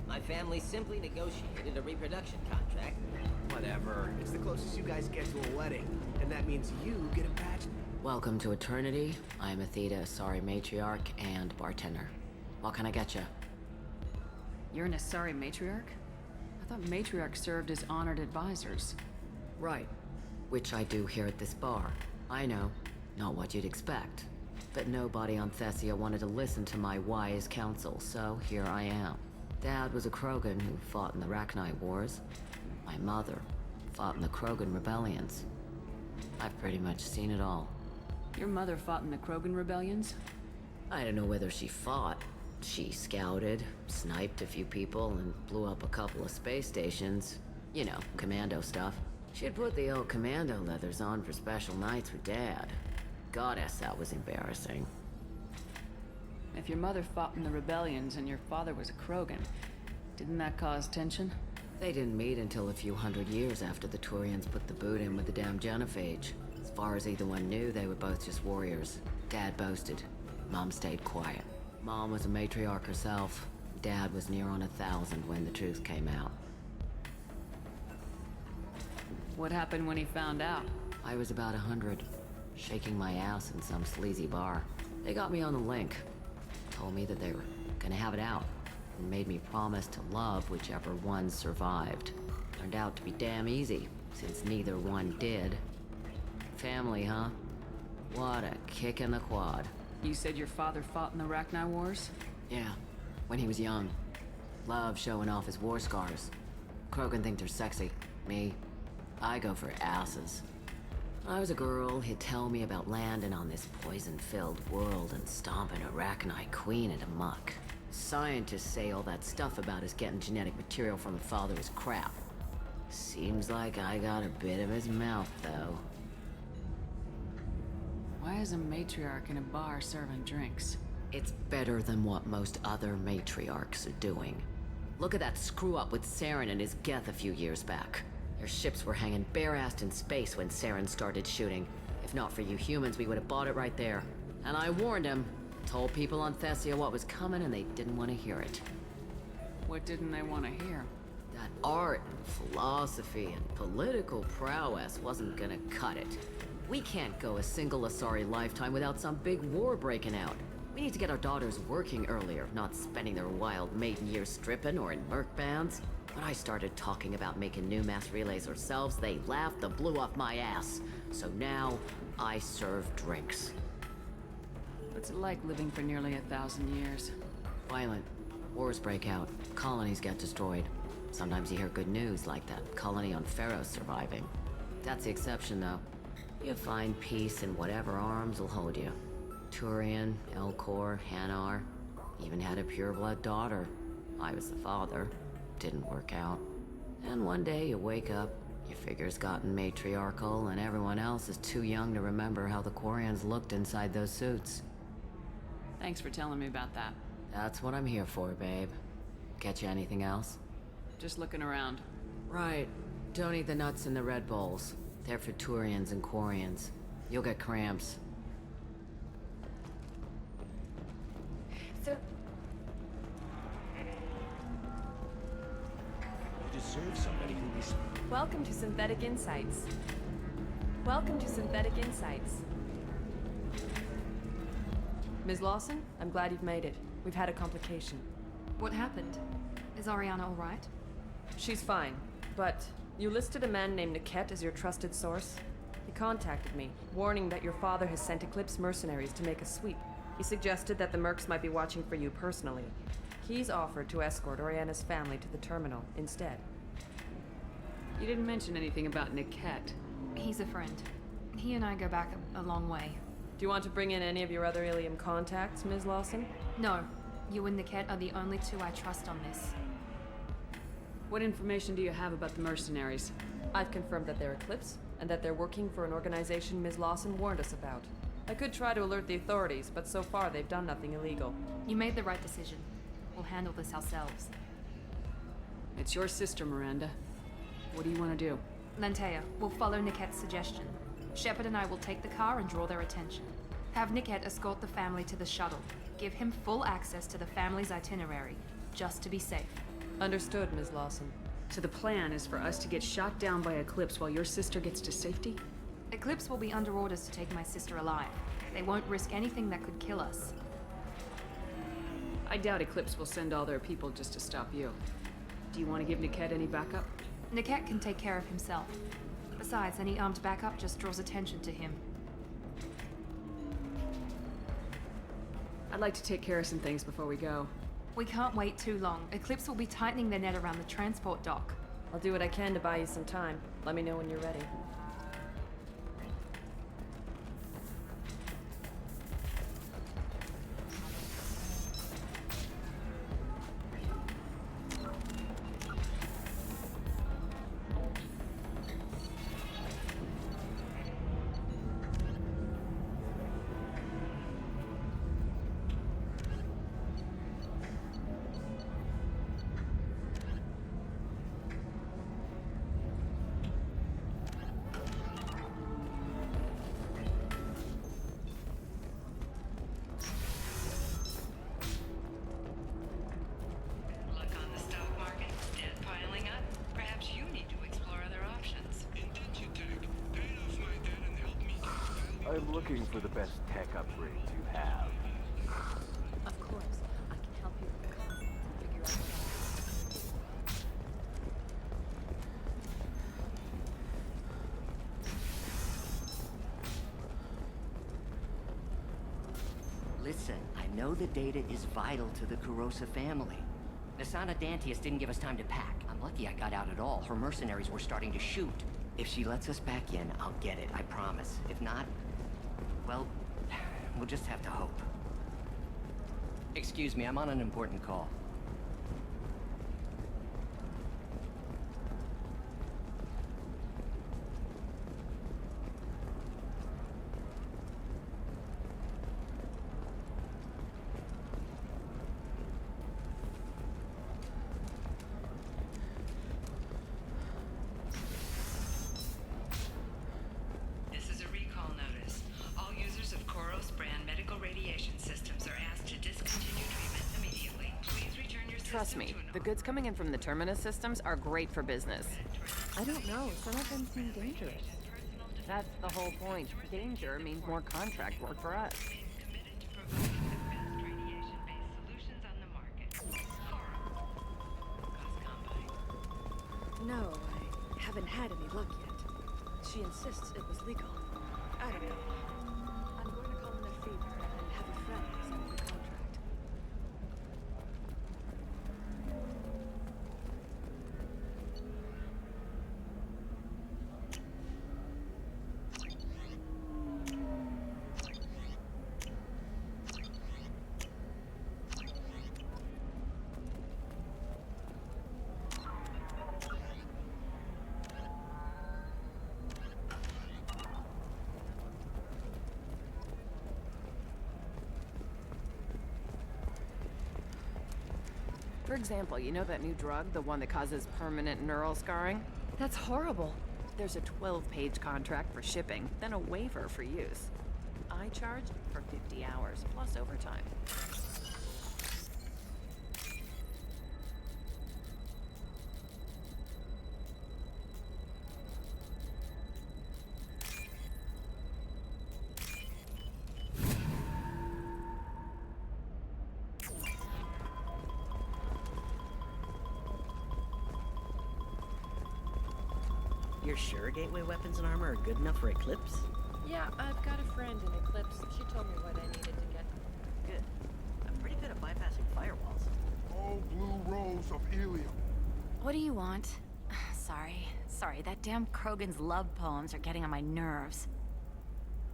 My family simply negotiated a reproduction contract. Whatever. It's the closest you guys get to a wedding. And that means you get a badge. Welcome to Eternity. I'm Athena, Asari matriarch and bartender. What can I get you? You're an Asari matriarch? I thought matriarchs served as honored advisors. Right. Which I do here at this bar. I know. Not what you'd expect. But nobody on Thessia wanted to listen to my wise counsel, so here I am. Dad was a Krogan who fought in the Rachni Wars. My mother fought in the Krogan rebellions. I've pretty much seen it all. Your mother fought in the Krogan rebellions? I don't know whether she fought. She scouted, sniped a few people, and blew up a couple of space stations. You know, commando stuff. She'd put the old commando leathers on for special nights with Dad. Goddess, that was embarrassing. If your mother fought in the rebellions and your father was a Krogan, didn't that cause tension? They didn't meet until a few hundred years after the Turians put the boot in with the damn genophage. As far as either one knew, they were both just warriors. Dad boasted. Mom stayed quiet. Mom was a matriarch herself. Dad was near on 1,000 when the truth came out. What happened when he found out? I was about 100, shaking my ass in some sleazy bar. They got me on the link. Told me that they were gonna have it out, and made me promise to love whichever one survived. Turned out to be damn easy, since neither one did. Family, huh? What a kick in the quad. You said your father fought in the Rachni Wars? Yeah, when he was young. Loved showing off his war scars. Krogan think they're sexy. Me, I go for asses. When I was a girl, he'd tell me about landing on this poison-filled world and stomping a Rachni queen into muck. Scientists say all that stuff about us getting genetic material from a father is crap. Seems like I got a bit of his mouth, though. Why is a matriarch in a bar serving drinks? It's better than what most other matriarchs are doing. Look at that screw-up with Saren and his Geth a few years back. Their ships were hanging bare-assed in space when Saren started shooting. If not for you humans, we would have bought it right there. And I warned him. Told people on Thessia what was coming and they didn't want to hear it. What didn't they want to hear? That art and philosophy and political prowess wasn't gonna cut it. We can't go a single Asari lifetime without some big war breaking out. We need to get our daughters working earlier, not spending their wild maiden years stripping or in merc bands. When I started talking about making new mass relays ourselves, they laughed and blew off my ass. So now, I serve drinks. What's it like living for nearly 1,000 years? Violent. Wars break out. Colonies get destroyed. Sometimes you hear good news, like that colony on Pharaoh surviving. That's the exception, though. You find peace in whatever arms will hold you. Turian, Elcor, Hanar. Even had a pureblood daughter. I was the father. Didn't work out. And one day you wake up, your figure's gotten matriarchal, and everyone else is too young to remember how the Quarians looked inside those suits. Thanks for telling me about that. That's what I'm here for, babe. Get you anything else? Just looking around. Right. Don't eat the nuts in the Red Bowls. They're for Turians and Quarians. You'll get cramps. So... You deserve somebody who is... Welcome to Synthetic Insights. Welcome to Synthetic Insights. Ms. Lawson, I'm glad you've made it. We've had a complication. What happened? Is Ariana all right? She's fine, but you listed a man named Niket as your trusted source. He contacted me, warning that your father has sent Eclipse mercenaries to make a sweep. He suggested that the mercs might be watching for you personally. He's offered to escort Oriana's family to the terminal instead. You didn't mention anything about Niket. He's a friend. He and I go back a long way. Do you want to bring in any of your other Ilium contacts, Ms. Lawson? No. You and Niket are the only two I trust on this. What information do you have about the mercenaries? I've confirmed that they're Eclipse, and that they're working for an organization Ms. Lawson warned us about. I could try to alert the authorities, but so far they've done nothing illegal. You made the right decision. We'll handle this ourselves. It's your sister, Miranda. What do you want to do? Lantea, we'll follow Niket's suggestion. Shepard and I will take the car and draw their attention. Have Niket escort the family to the shuttle. Give him full access to the family's itinerary, just to be safe. Understood, Ms. Lawson. So the plan is for us to get shot down by Eclipse while your sister gets to safety? Eclipse will be under orders to take my sister alive. They won't risk anything that could kill us. I doubt Eclipse will send all their people just to stop you. Do you want to give Niket any backup? Niket can take care of himself. Besides, any armed backup just draws attention to him. I'd like to take care of some things before we go. We can't wait too long. Eclipse will be tightening their net around the transport dock. I'll do what I can to buy you some time. Let me know when you're ready. I'm looking for the best tech upgrades you have. Of course, I can help you with the concepts and figure out what Listen, I know the data is vital to the Kurosa family. Nasana Dantius didn't give us time to pack. I'm lucky I got out at all. Her mercenaries were starting to shoot. If she lets us back in, I'll get it, I promise. If not, well, we'll just have to hope. Excuse me, I'm on an important call. Brand medical radiation systems are asked to discontinue treatment immediately. Please Trust me, the goods coming in from the Terminus systems are great for business. I don't know. Some of them seem dangerous. That's the whole point. Danger means more contract work for us. No, I haven't had any luck yet. She insists it was legal. I don't know. I'm going to call in a favor and have a friend sign the contract. For example, you know that new drug, the one that causes permanent neural scarring? That's horrible. There's a 12-page contract for shipping, then a waiver for use. I charged for 50 hours, plus overtime. You're sure gateway weapons and armor are good enough for Eclipse? Yeah, I've got a friend in Eclipse. She told me what I needed to get. Good. I'm pretty good at bypassing firewalls. Oh, blue rose of Ilium. What do you want? Sorry, that damn Krogan's love poems are getting on my nerves.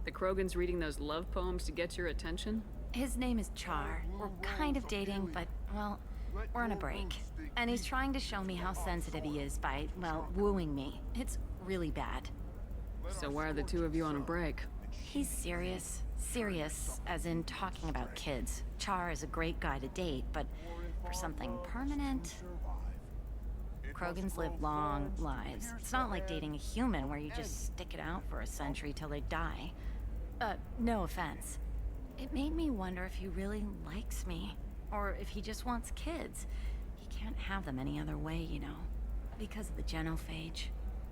The Krogan's reading those love poems to get your attention? His name is Char. We're kind of dating, but, well, we're on a break. And he's trying to show me how sensitive he is by, well, wooing me. It's really bad. So why are the two of you on a break? He's serious. Serious, as in talking about kids. Char is a great guy to date, but for something permanent... Krogans live long lives. It's not like dating a human where you just stick it out for a century till they die. No offense. It made me wonder if he really likes me, or if he just wants kids. He can't have them any other way, you know, because of the genophage.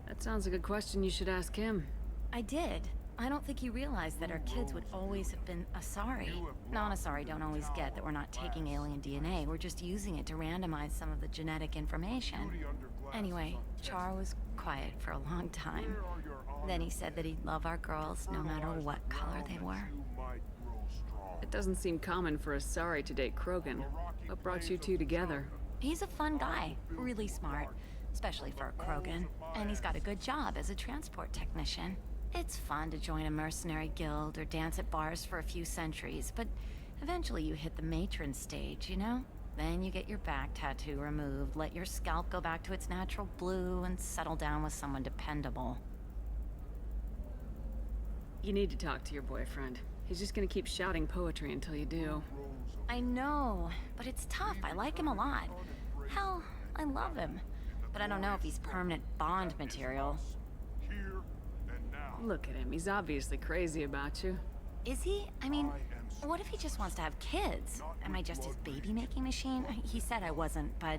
That sounds like a question you should ask him. I did. I don't think he realized that our kids would always have been Asari. Non-Asari don't always get that we're not taking alien DNA, we're just using it to randomize some of the genetic information. Anyway, Char was quiet for a long time. Then he said that he'd love our girls no matter what color they were. It doesn't seem common for Asari to date Krogan. What brought you two together? He's a fun guy, really smart, especially for a Krogan. And he's got a good job as a transport technician. It's fun to join a mercenary guild or dance at bars for a few centuries, but eventually you hit the matron stage, you know? Then you get your back tattoo removed, let your scalp go back to its natural blue, and settle down with someone dependable. You need to talk to your boyfriend. He's just gonna keep shouting poetry until you do. I know, but it's tough. I like him a lot. Hell, I love him. But I don't know if he's permanent Bond material. Look at him. He's obviously crazy about you. Is he? I mean, what if he just wants to have kids? Am I just his baby-making machine? He said I wasn't, but...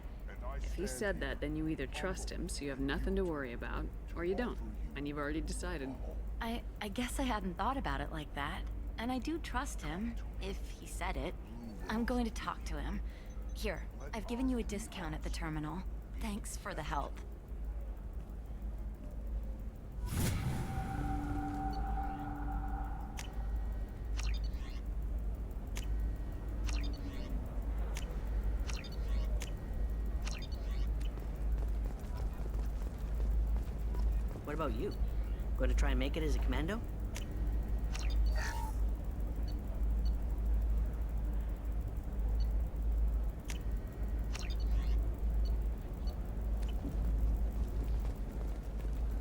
If he said that, then you either trust him, so you have nothing to worry about, or you don't, and you've already decided. I guess I hadn't thought about it like that. And I do trust him, if he said it. I'm going to talk to him. Here, I've given you a discount at the terminal. Thanks for the help. What about you? Going to try and make it as a commando?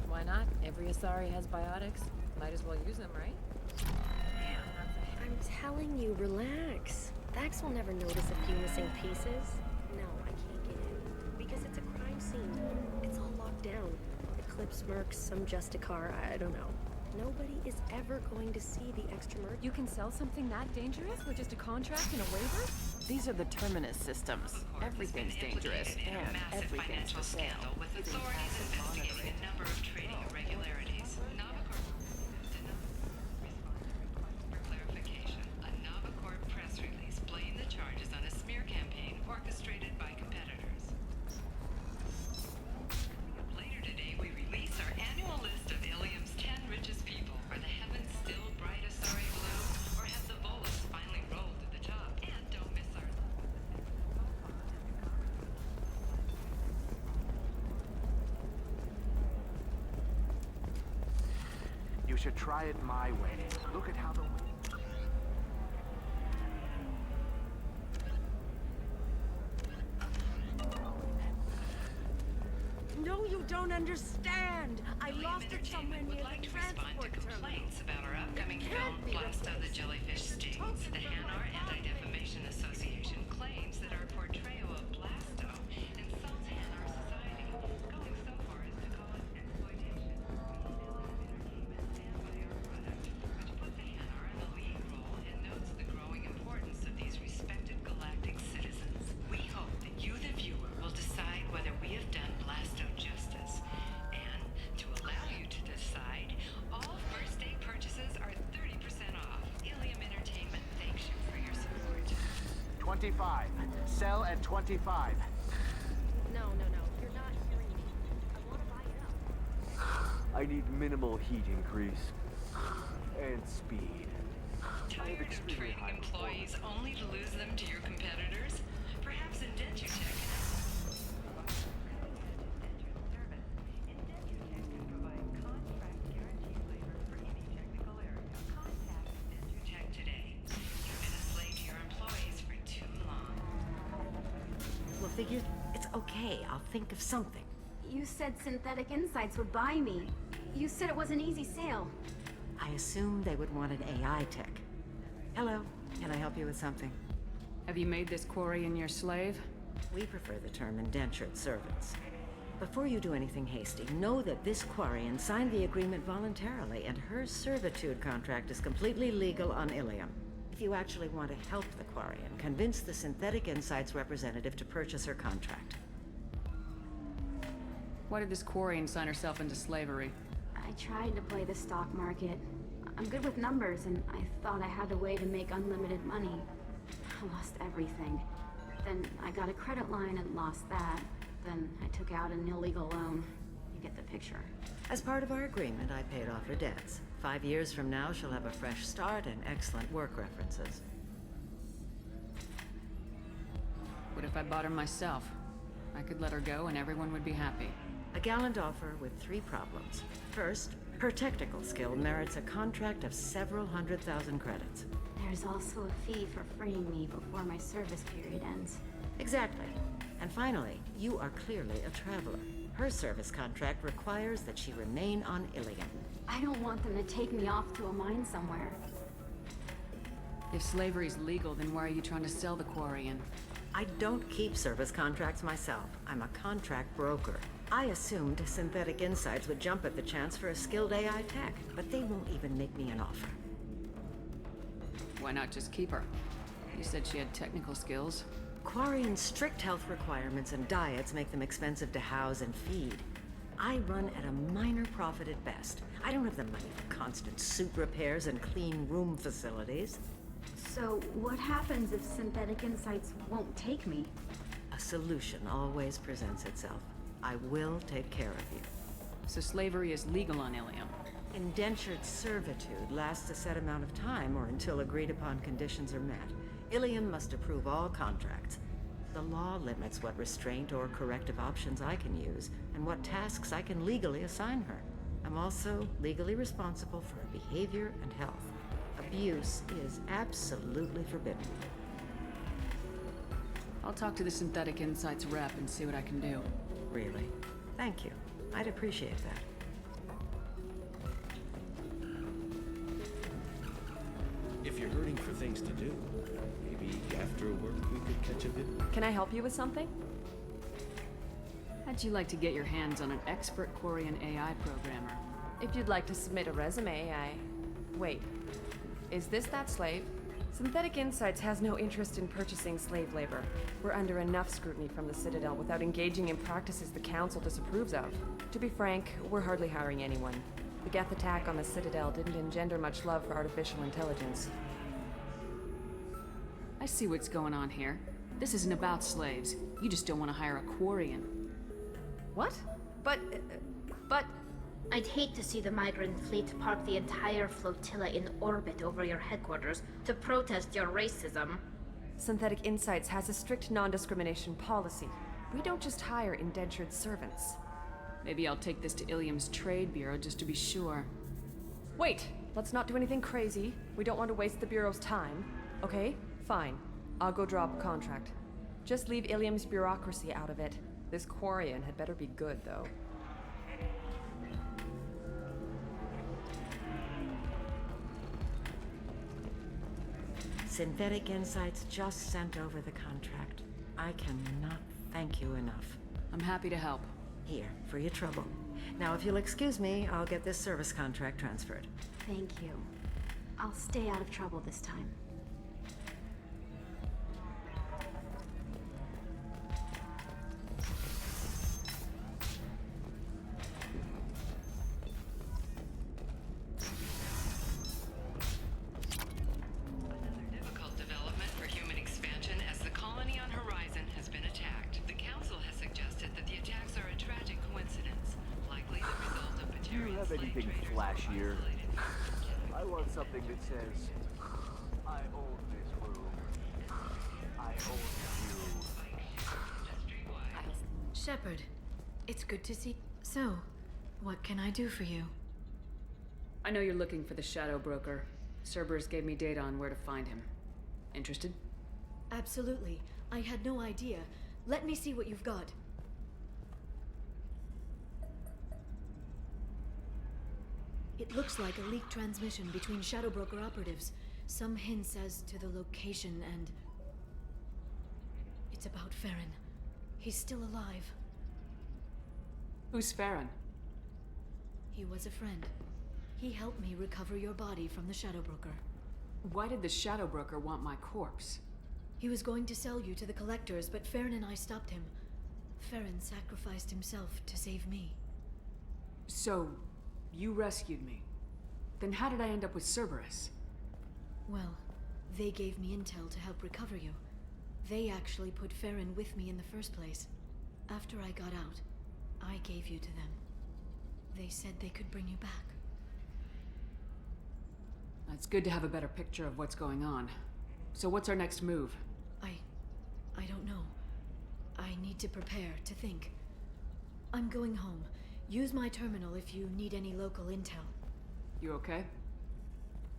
Why not? Every Asari has biotics. Might as well use them, right? I'm telling you, relax. Vax will never notice a few missing pieces. No, I can't get in. Because it's a crime scene. It's all locked down. Eclipse mercs, some Justicar, I don't know. Nobody is ever going to see the extra merch. You can sell something that dangerous with just a contract and a waiver? These are the terminus systems. Everything's dangerous, and everything's for sale. With authorities investigating a number of trading irregularities. For clarification, a Navacorp press release blamed the charges on a smear campaign orchestrated by competitors. Later today, we release our annual list of Ilium's 10 richest people. Are the heavens still bright Asari blue, or have the bullets finally rolled to the top? And don't miss our... You should try it my way. Look at how the... No, you don't understand. I lost it somewhere near the transport terminal. Complaints about our upcoming film, Blasto the Jellyfish Stings. The Hanar Anti-Defamation Association claims that our portrayal of Blasto insults Hanar society, going so far as to call it exploitation. Stand by our product, which puts the Hanar in the lead role and notes the growing importance of these respected galactic citizens. We hope that you, the viewer, will decide whether we have done Blasto justice. And to allow you to decide, all first day purchases are 30% off. Ilium Entertainment thanks you for your support. 25. Sell at 25. No, you're not hearing me. I want to buy it up. I need minimal heat increase. And speed. Tired of trading employees only to lose them to your competitors? Perhaps Indentutech can help. Indentutech can provide contract guaranteed labor for any technical area. Contact Indentutech today. You've been a slave to your employees for too long. Well, figured it's okay. I'll think of something. You said Synthetic Insights would buy me. You said it was an easy sale. I assumed they would want an AI tech. Hello, can I help you with something? Have you made this Quarian your slave? We prefer the term indentured servants. Before you do anything hasty, know that this Quarian signed the agreement voluntarily, and her servitude contract is completely legal on Ilium. If you actually want to help the Quarian, convince the Synthetic Insights representative to purchase her contract. Why did this Quarian sign herself into slavery? I tried to play the stock market. I'm good with numbers, and I thought I had a way to make unlimited money. I lost everything. Then I got a credit line and lost that. Then I took out an illegal loan. You get the picture. As part of our agreement, I paid off her debts. 5 years from now, she'll have a fresh start and excellent work references. What if I bought her myself? I could let her go and everyone would be happy. A gallant offer with 3 problems. First, her technical skill merits a contract of several 100,000 credits. There's also a fee for freeing me before my service period ends. Exactly. And finally, you are clearly a traveler. Her service contract requires that she remain on Ilium. I don't want them to take me off to a mine somewhere. If slavery's legal, then why are you trying to sell the Quarian? I don't keep service contracts myself. I'm a contract broker. I assumed Synthetic Insights would jump at the chance for a skilled AI tech, but they won't even make me an offer. Why not just keep her? You said she had technical skills. Quarian's strict health requirements and diets make them expensive to house and feed. I run at a minor profit at best. I don't have the money for constant suit repairs and clean room facilities. So what happens if Synthetic Insights won't take me? A solution always presents itself. I will take care of you. So slavery is legal on Ilium? Indentured servitude lasts a set amount of time or until agreed upon conditions are met. Ilium must approve all contracts. The law limits what restraint or corrective options I can use and what tasks I can legally assign her. I'm also legally responsible for her behavior and health. Abuse is absolutely forbidden. I'll talk to the Synthetic Insights rep and see what I can do. Really? Thank you. I'd appreciate that. If you're hurting for things to do, maybe after work we could catch a bit. Can I help you with something? How'd you like to get your hands on an expert Quarian AI programmer? If you'd like to submit a resume, Wait. Is this that slave? Synthetic Insights has no interest in purchasing slave labor. We're under enough scrutiny from the Citadel without engaging in practices the Council disapproves of. To be frank, we're hardly hiring anyone. The Geth attack on the Citadel didn't engender much love for artificial intelligence. I see what's going on here. This isn't about slaves. You just don't want to hire a Quarian. What? But... I'd hate to see the migrant fleet park the entire flotilla in orbit over your headquarters to protest your racism. Synthetic Insights has a strict non-discrimination policy. We don't just hire indentured servants. Maybe I'll take this to Ilium's trade bureau just to be sure. Wait! Let's not do anything crazy. We don't want to waste the bureau's time. Okay? Fine. I'll go draw up a contract. Just leave Ilium's bureaucracy out of it. This Quarian had better be good, though. Synthetic Insights just sent over the contract. I cannot thank you enough. I'm happy to help. Here, for your trouble. Now, if you'll excuse me, I'll get this service contract transferred. Thank you. I'll stay out of trouble this time. Anything flashier. I want something that says, I own this room. I own you. Shepard, it's good to see... So, what can I do for you? I know you're looking for the Shadow Broker. Cerberus gave me data on where to find him. Interested? Absolutely. I had no idea. Let me see what you've got. It looks like a leaked transmission between Shadow Broker operatives. Some hints as to the location and... It's about Farron. He's still alive. Who's Farron? He was a friend. He helped me recover your body from the Shadow Broker. Why did the Shadow Broker want my corpse? He was going to sell you to the Collectors, but Farron and I stopped him. Farron sacrificed himself to save me. So... you rescued me. Then how did I end up with Cerberus? Well, they gave me intel to help recover you. They actually put Farron with me in the first place. After I got out, I gave you to them. They said they could bring you back. It's good to have a better picture of what's going on. So what's our next move? I don't know. I need to prepare, to think. I'm going home. Use my terminal if you need any local intel. You okay?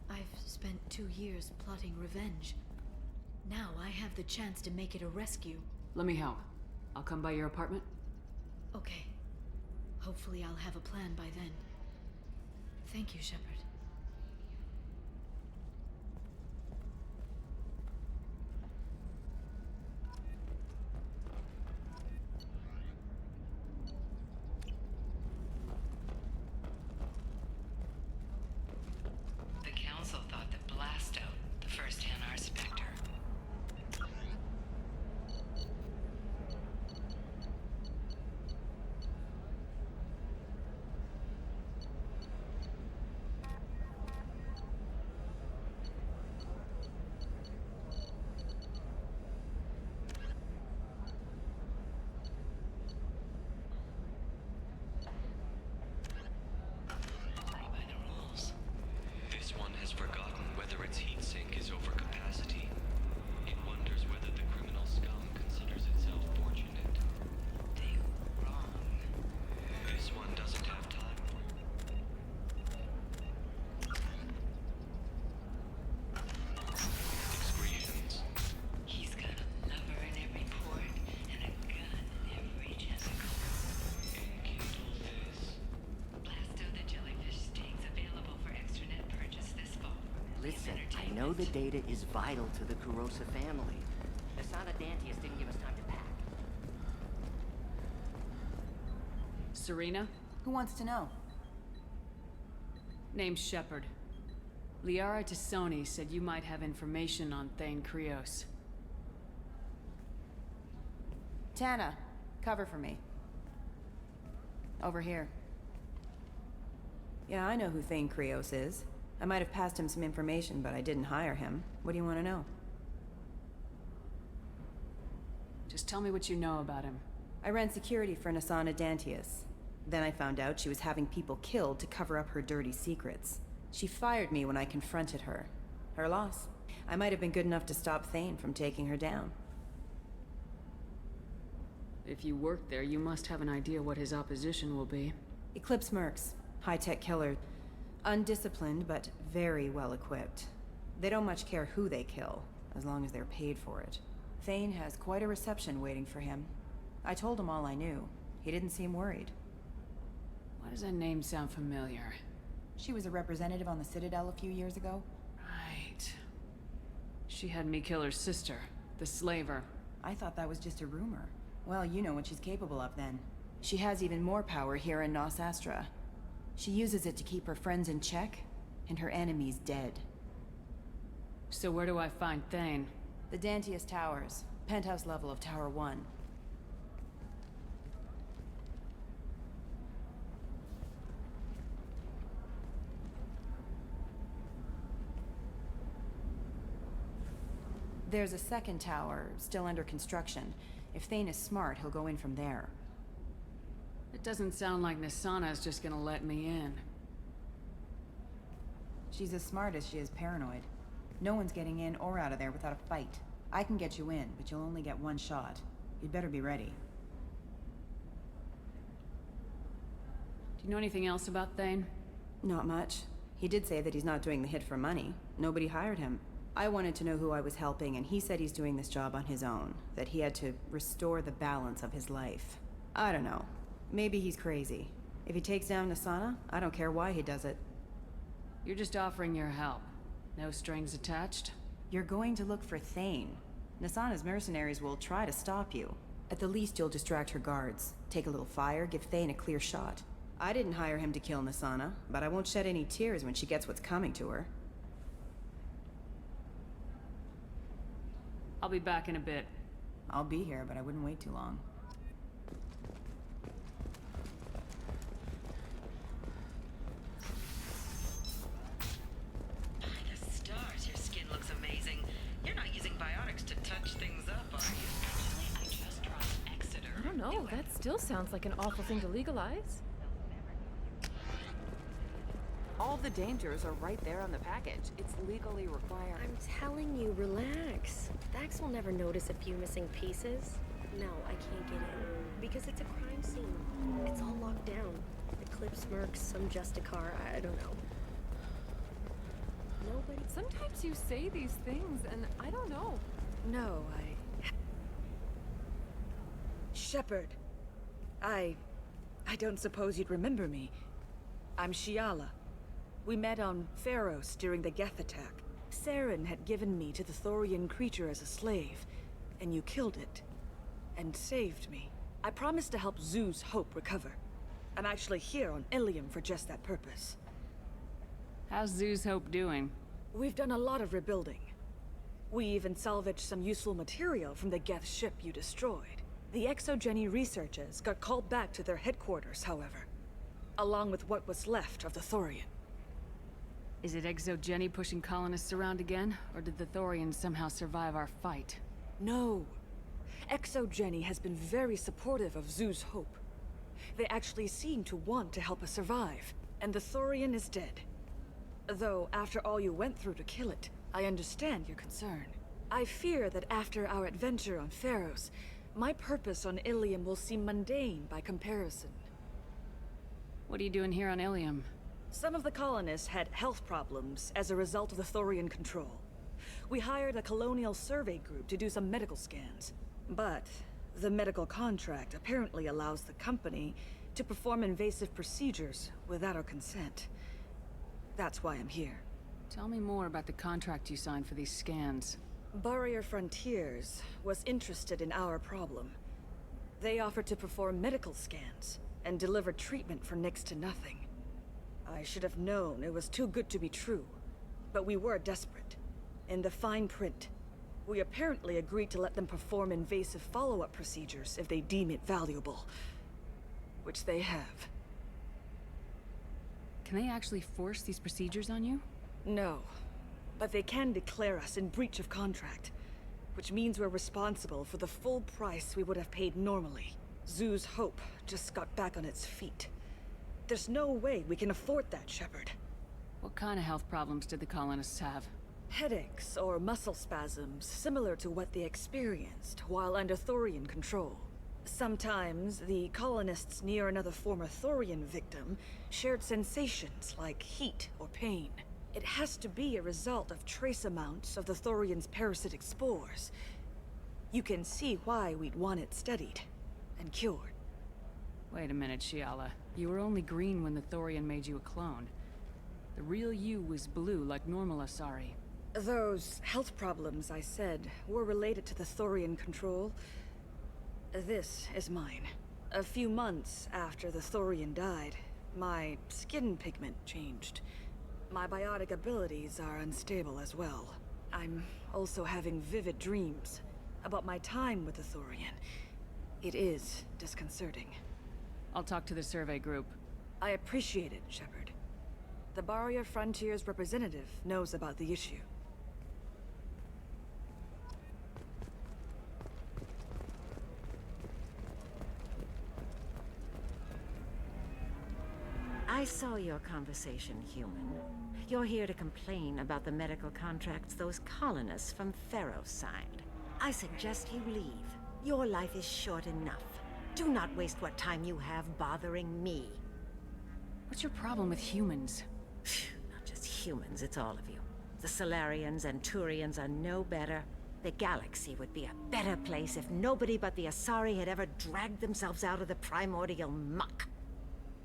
I've spent 2 years plotting revenge. Now I have the chance to make it a rescue. Let me help. I'll come by your apartment. Okay. Hopefully I'll have a plan by then. Thank you, Shepard. Listen, I know the data is vital to the Kurosa family. Dantius didn't give us time to pack. Serena? Who wants to know? Name's Shepard. Liara Tassoni said you might have information on Thane Krios. Tana, cover for me. Over here. Yeah, I know who Thane Krios is. I might have passed him some information, but I didn't hire him. What do you want to know? Just tell me what you know about him. I ran security for Nasana Dantius. Then I found out she was having people killed to cover up her dirty secrets. She fired me when I confronted her. Her loss. I might have been good enough to stop Thane from taking her down. If you work there, you must have an idea what his opposition will be. Eclipse Mercs. High-tech killer. Undisciplined, but very well equipped. They don't much care who they kill, as long as they're paid for it. Thane has quite a reception waiting for him. I told him all I knew. He didn't seem worried. Why does that name sound familiar? She was a representative on the Citadel a few years ago. Right. She had me kill her sister, the slaver. I thought that was just a rumor. Well, you know what she's capable of then. She has even more power here in Nos Astra. She uses it to keep her friends in check, and her enemies dead. So where do I find Thane? The Dantius Towers, penthouse level of Tower 1. There's a second tower, still under construction. If Thane is smart, he'll go in from there. It doesn't sound like Nasana's just gonna let me in. She's as smart as she is paranoid. No one's getting in or out of there without a fight. I can get you in, but you'll only get one shot. You'd better be ready. Do you know anything else about Thane? Not much. He did say that he's not doing the hit for money. Nobody hired him. I wanted to know who I was helping, and he said he's doing this job on his own. That he had to restore the balance of his life. I don't know. Maybe he's crazy. If he takes down Nasana, I don't care why he does it. You're just offering your help. No strings attached? You're going to look for Thane. Nasana's mercenaries will try to stop you. At the least, you'll distract her guards. Take a little fire, give Thane a clear shot. I didn't hire him to kill Nasana, but I won't shed any tears when she gets what's coming to her. I'll be back in a bit. I'll be here, but I wouldn't wait too long. By the stars, your skin looks amazing. You're not using biotics to touch things up, are you? Actually, I just dropped Exeter. I don't know. That still sounds like an awful thing to legalize. All the dangers are right there on the package. It's legally required. I'm telling you, relax. Thax will never notice a few missing pieces. No, I can't get in. Because it's a crime scene. It's all locked down. Eclipse Mercs, some Justicar, I don't know. Nobody... Sometimes you say these things, and I don't know. No, Shepard. I don't suppose you'd remember me. I'm Shiala. We met on Pharos during the Geth attack. Saren had given me to the Thorian creature as a slave, and you killed it. And saved me. I promised to help Zeus Hope recover. I'm actually here on Ilium for just that purpose. How's Zeus Hope doing? We've done a lot of rebuilding. We even salvaged some useful material from the Geth ship you destroyed. The Exogeny researchers got called back to their headquarters, however, along with what was left of the Thorian. Is it Exogeny pushing colonists around again, or did the Thorians somehow survive our fight? No. Exogeny has been very supportive of Zeus Hope. They actually seem to want to help us survive, and the Thorian is dead. Though, after all you went through to kill it, I understand your concern. I fear that after our adventure on Pharos, my purpose on Ilium will seem mundane by comparison. What are you doing here on Ilium? Some of the colonists had health problems as a result of the Thorian control. We hired a colonial survey group to do some medical scans. But the medical contract apparently allows the company to perform invasive procedures without our consent. That's why I'm here. Tell me more about the contract you signed for these scans. Barrier Frontiers was interested in our problem. They offered to perform medical scans and deliver treatment for next to nothing. I should have known it was too good to be true. But we were desperate. In the fine print, we apparently agreed to let them perform invasive follow-up procedures if they deem it valuable. Which they have. Can they actually force these procedures on you? No. But they can declare us in breach of contract. Which means we're responsible for the full price we would have paid normally. Zoo's hope just got back on its feet. There's no way we can afford that, Shepard. What kind of health problems did the colonists have? Headaches or muscle spasms, similar to what they experienced while under Thorian control. Sometimes, the colonists near another former Thorian victim shared sensations like heat or pain. It has to be a result of trace amounts of the Thorian's parasitic spores. You can see why we'd want it studied and cured. Wait a minute, Shiala. You were only green when the Thorian made you a clone. The real you was blue like normal Asari. Those health problems I said were related to the Thorian control. This is mine. A few months after the Thorian died, my skin pigment changed. My biotic abilities are unstable as well. I'm also having vivid dreams about my time with the Thorian. It is disconcerting. I'll talk to the survey group. I appreciate it, Shepard. The Barrier Frontiers representative knows about the issue. I saw your conversation, human. You're here to complain about the medical contracts those colonists from Pharaoh signed. I suggest you leave. Your life is short enough. Do not waste what time you have bothering me. What's your problem with humans? Not just humans, it's all of you. The Solarians and Turians are no better. The galaxy would be a better place if nobody but the Asari had ever dragged themselves out of the primordial muck.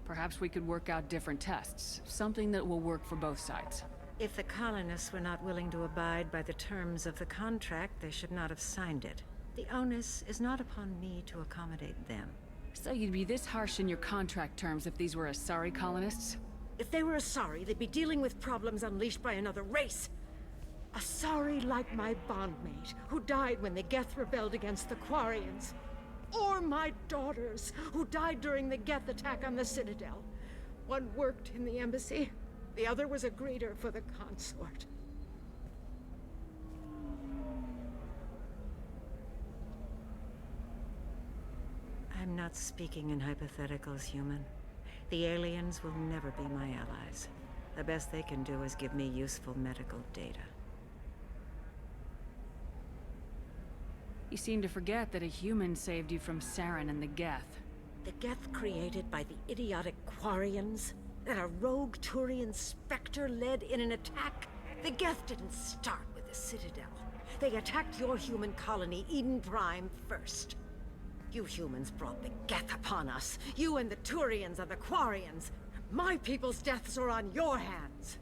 Perhaps we could work out different tests. Something that will work for both sides. If the colonists were not willing to abide by the terms of the contract, they should not have signed it. The onus is not upon me to accommodate them. So you'd be this harsh in your contract terms if these were Asari colonists? If they were Asari, they'd be dealing with problems unleashed by another race. Asari like my bondmate, who died when the Geth rebelled against the Quarians. Or my daughters, who died during the Geth attack on the Citadel. One worked in the embassy, the other was a greeter for the consort. I'm not speaking in hypotheticals, human. The aliens will never be my allies. The best they can do is give me useful medical data. You seem to forget that a human saved you from Saren and the Geth. The Geth created by the idiotic Quarians? That a rogue Turian specter led in an attack? The Geth didn't start with the Citadel. They attacked your human colony, Eden Prime, first. You humans brought the Geth upon us. You and the Turians are the Quarians. My people's deaths are on your hands.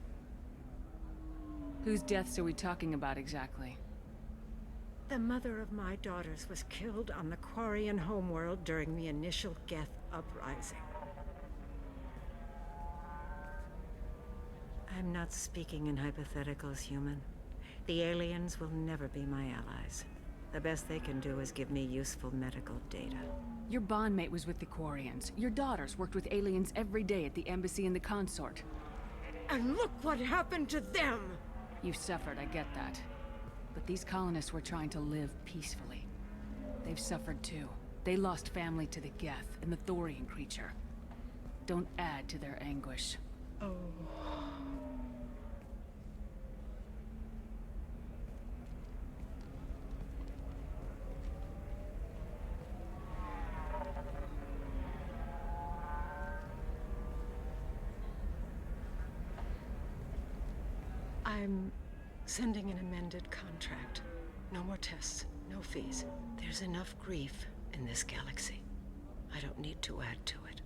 Whose deaths are we talking about exactly? The mother of my daughters was killed on the Quarian homeworld during the initial Geth uprising. I'm not speaking in hypotheticals, human. The aliens will never be my allies. The best they can do is give me useful medical data. Your bondmate was with the Quarians. Your daughters worked with aliens every day at the embassy and the consort. And look what happened to them! You suffered, I get that. But these colonists were trying to live peacefully. They've suffered too. They lost family to the Geth and the Thorian creature. Don't add to their anguish. Oh. I'm sending an amended contract. No more tests, no fees. There's enough grief in this galaxy. I don't need to add to it.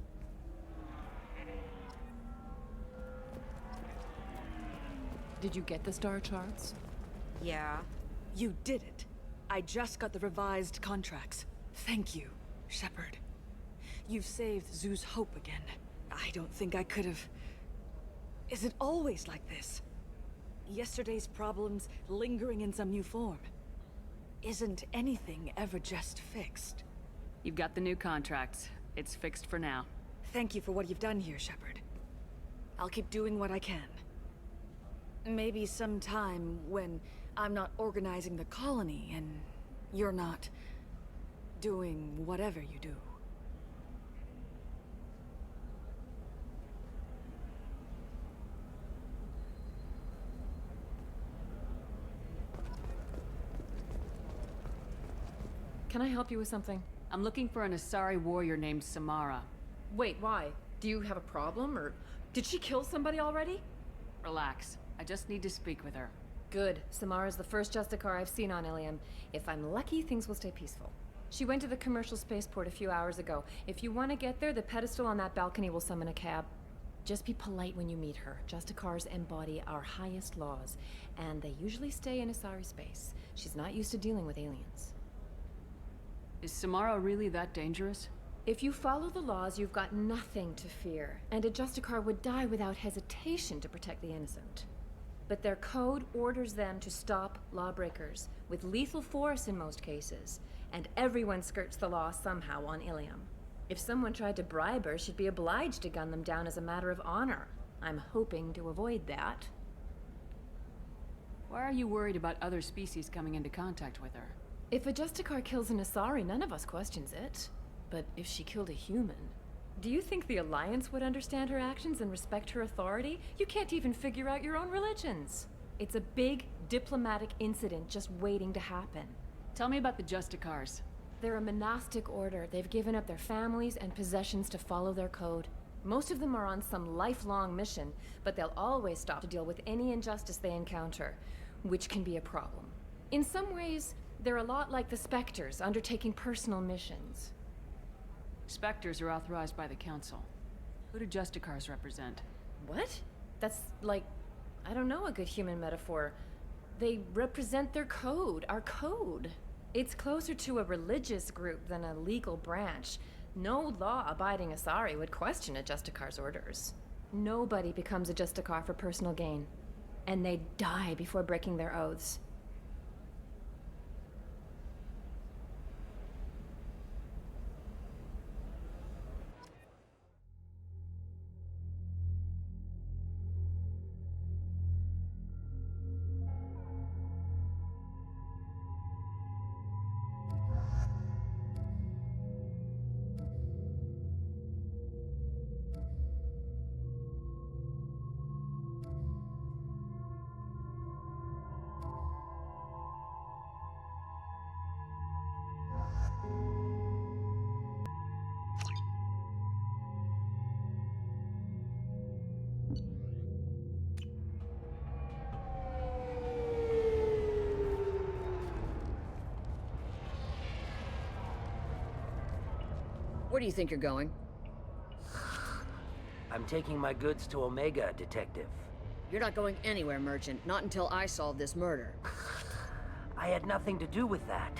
Did you get the star charts? Yeah. You did it. I just got the revised contracts. Thank you, Shepard. You've saved Zoo's hope again. I don't think I could have... Is it always like this? Yesterday's problems lingering in some new form? Isn't anything ever just fixed? You've got the new contract. It's fixed for now. Thank you for what you've done here, Shepard. I'll keep doing what I can. Maybe sometime when I'm not organizing the colony and you're not doing whatever you do. Can I help you with something? I'm looking for an Asari warrior named Samara. Wait, why? Do you have a problem, or did she kill somebody already? Relax. I just need to speak with her. Good. Samara's the first Justicar I've seen on Ilium. If I'm lucky, things will stay peaceful. She went to the commercial spaceport a few hours ago. If you want to get there, the pedestal on that balcony will summon a cab. Just be polite when you meet her. Justicars embody our highest laws, and they usually stay in Asari space. She's not used to dealing with aliens. Is Samara really that dangerous? If you follow the laws, you've got nothing to fear, and a Justicar would die without hesitation to protect the innocent. But their code orders them to stop lawbreakers, with lethal force in most cases, and everyone skirts the law somehow on Ilium. If someone tried to bribe her, she'd be obliged to gun them down as a matter of honor. I'm hoping to avoid that. Why are you worried about other species coming into contact with her? If a Justicar kills an Asari, none of us questions it. But if she killed a human, do you think the Alliance would understand her actions and respect her authority? You can't even figure out your own religions. It's a big diplomatic incident just waiting to happen. Tell me about the Justicars. They're a monastic order. They've given up their families and possessions to follow their code. Most of them are on some lifelong mission, but they'll always stop to deal with any injustice they encounter, which can be a problem. In some ways, they're a lot like the Spectres, undertaking personal missions. Spectres are authorized by the Council. Who do Justicars represent? What? That's like, I don't know, a good human metaphor. They represent their code, our code. It's closer to a religious group than a legal branch. No law-abiding Asari would question a Justicar's orders. Nobody becomes a Justicar for personal gain. And they die before breaking their oaths. Where do you think you're going? I'm taking my goods to Omega, Detective. You're not going anywhere, Merchant. Not until I solve this murder. I had nothing to do with that.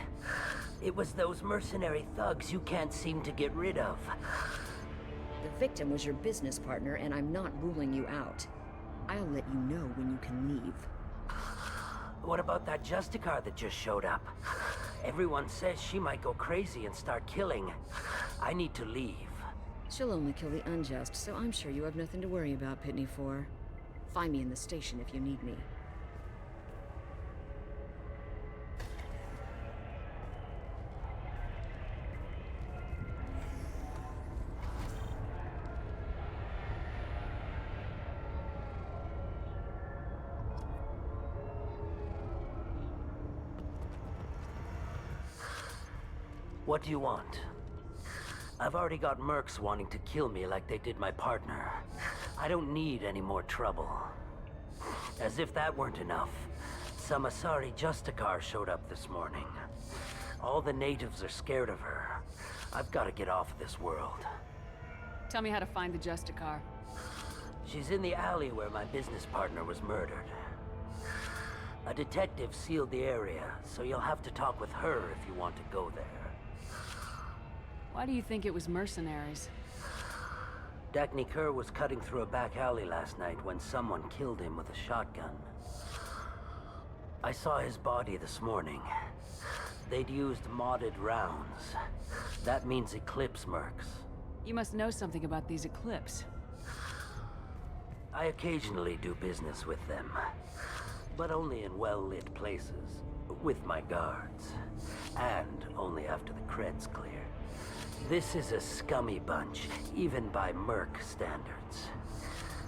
It was those mercenary thugs you can't seem to get rid of. The victim was your business partner, and I'm not ruling you out. I'll let you know when you can leave. What about that Justicar that just showed up? Everyone says she might go crazy and start killing. I need to leave. She'll only kill the unjust, so I'm sure you have nothing to worry about, Pitney 4. Find me in the station if you need me. What do you want? I've already got mercs wanting to kill me like they did my partner. I don't need any more trouble. As if that weren't enough, some Asari Justicar showed up this morning. All the natives are scared of her. I've got to get off of this world. Tell me how to find the Justicar. She's in the alley where my business partner was murdered. A detective sealed the area, so you'll have to talk with her if you want to go there. Why do you think it was mercenaries? Dagny Kerr was cutting through a back alley last night when someone killed him with a shotgun. I saw his body this morning. They'd used modded rounds. That means Eclipse mercs. You must know something about these Eclipse. I occasionally do business with them, but only in well-lit places, with my guards, and only after the cred's clear. This is a scummy bunch, even by merc standards.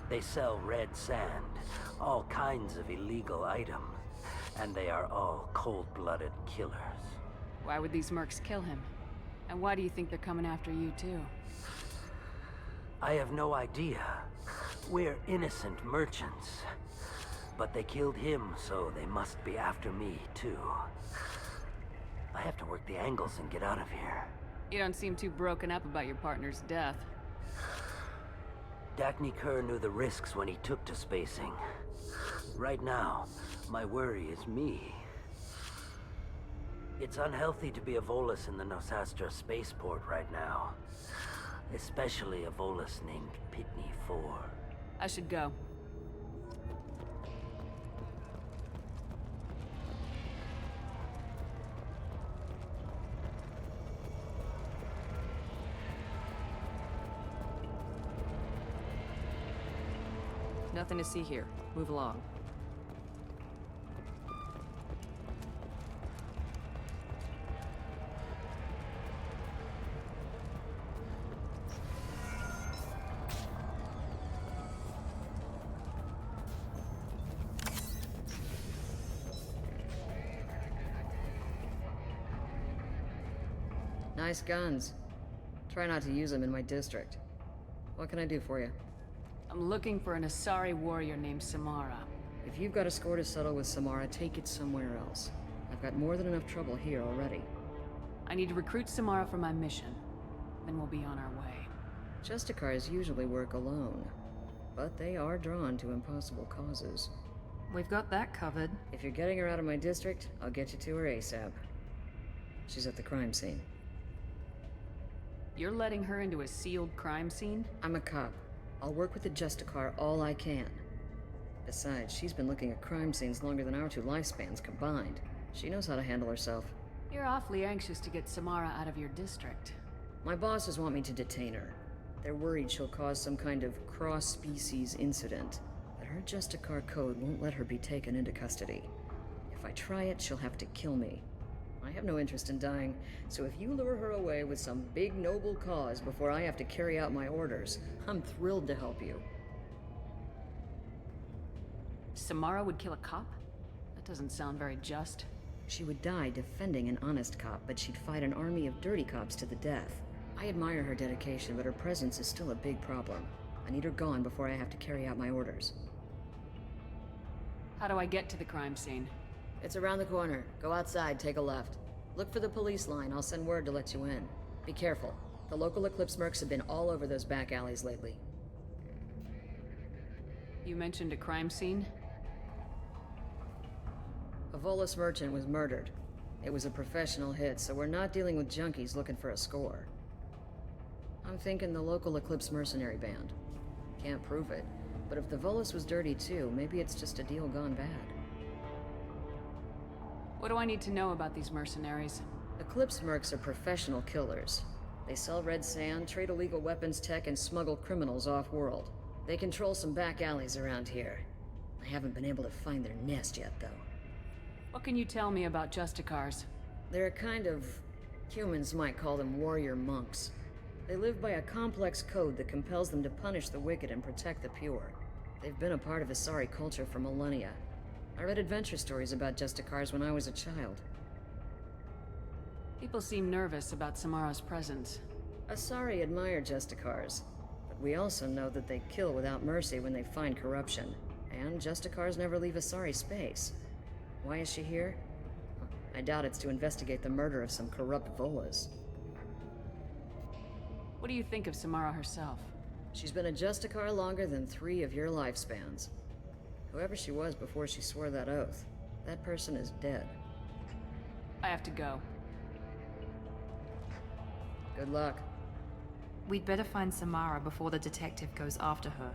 They sell red sand, all kinds of illegal items, and they are all cold-blooded killers. Why would these mercs kill him? And why do you think they're coming after you, too? I have no idea. We're innocent merchants. But they killed him, so they must be after me, too. I have to work the angles and get out of here. You don't seem too broken up about your partner's death. Dagny Kerr knew the risks when he took to spacing. Right now, my worry is me. It's unhealthy to be a Volus in the Nosastra spaceport right now. Especially a Volus named Pitney 4. I should go. Nothing to see here. Move along. Nice guns. Try not to use them in my district. What can I do for you? I'm looking for an Asari warrior named Samara. If you've got a score to settle with Samara, take it somewhere else. I've got more than enough trouble here already. I need to recruit Samara for my mission. Then we'll be on our way. Justicars usually work alone, but they are drawn to impossible causes. We've got that covered. If you're getting her out of my district, I'll get you to her ASAP. She's at the crime scene. You're letting her into a sealed crime scene? I'm a cop. I'll work with the Justicar all I can. Besides, she's been looking at crime scenes longer than our two lifespans combined. She knows how to handle herself. You're awfully anxious to get Samara out of your district. My bosses want me to detain her. They're worried she'll cause some kind of cross-species incident, but her Justicar code won't let her be taken into custody. If I try it, she'll have to kill me. I have no interest in dying, so if you lure her away with some big noble cause before I have to carry out my orders, I'm thrilled to help you. Samara would kill a cop? That doesn't sound very just. She would die defending an honest cop, but she'd fight an army of dirty cops to the death. I admire her dedication, but her presence is still a big problem. I need her gone before I have to carry out my orders. How do I get to the crime scene? It's around the corner. Go outside, take a left. Look for the police line. I'll send word to let you in. Be careful. The local Eclipse mercs have been all over those back alleys lately. You mentioned a crime scene? A Volus merchant was murdered. It was a professional hit, so we're not dealing with junkies looking for a score. I'm thinking the local Eclipse mercenary band. Can't prove it, but if the Volus was dirty too, maybe it's just a deal gone bad. What do I need to know about these mercenaries? Eclipse mercs are professional killers. They sell red sand, trade illegal weapons tech, and smuggle criminals off-world. They control some back alleys around here. I haven't been able to find their nest yet, though. What can you tell me about Justicars? They're a kind of... humans might call them warrior monks. They live by a complex code that compels them to punish the wicked and protect the pure. They've been a part of Asari culture for millennia. I read adventure stories about Justicars when I was a child. People seem nervous about Samara's presence. Asari admire Justicars, but we also know that they kill without mercy when they find corruption. And Justicars never leave Asari space. Why is she here? I doubt it's to investigate the murder of some corrupt Volas. What do you think of Samara herself? She's been a Justicar longer than 3 of your lifespans. Whoever she was before she swore that oath, that person is dead. I have to go. Good luck. We'd better find Samara before the detective goes after her.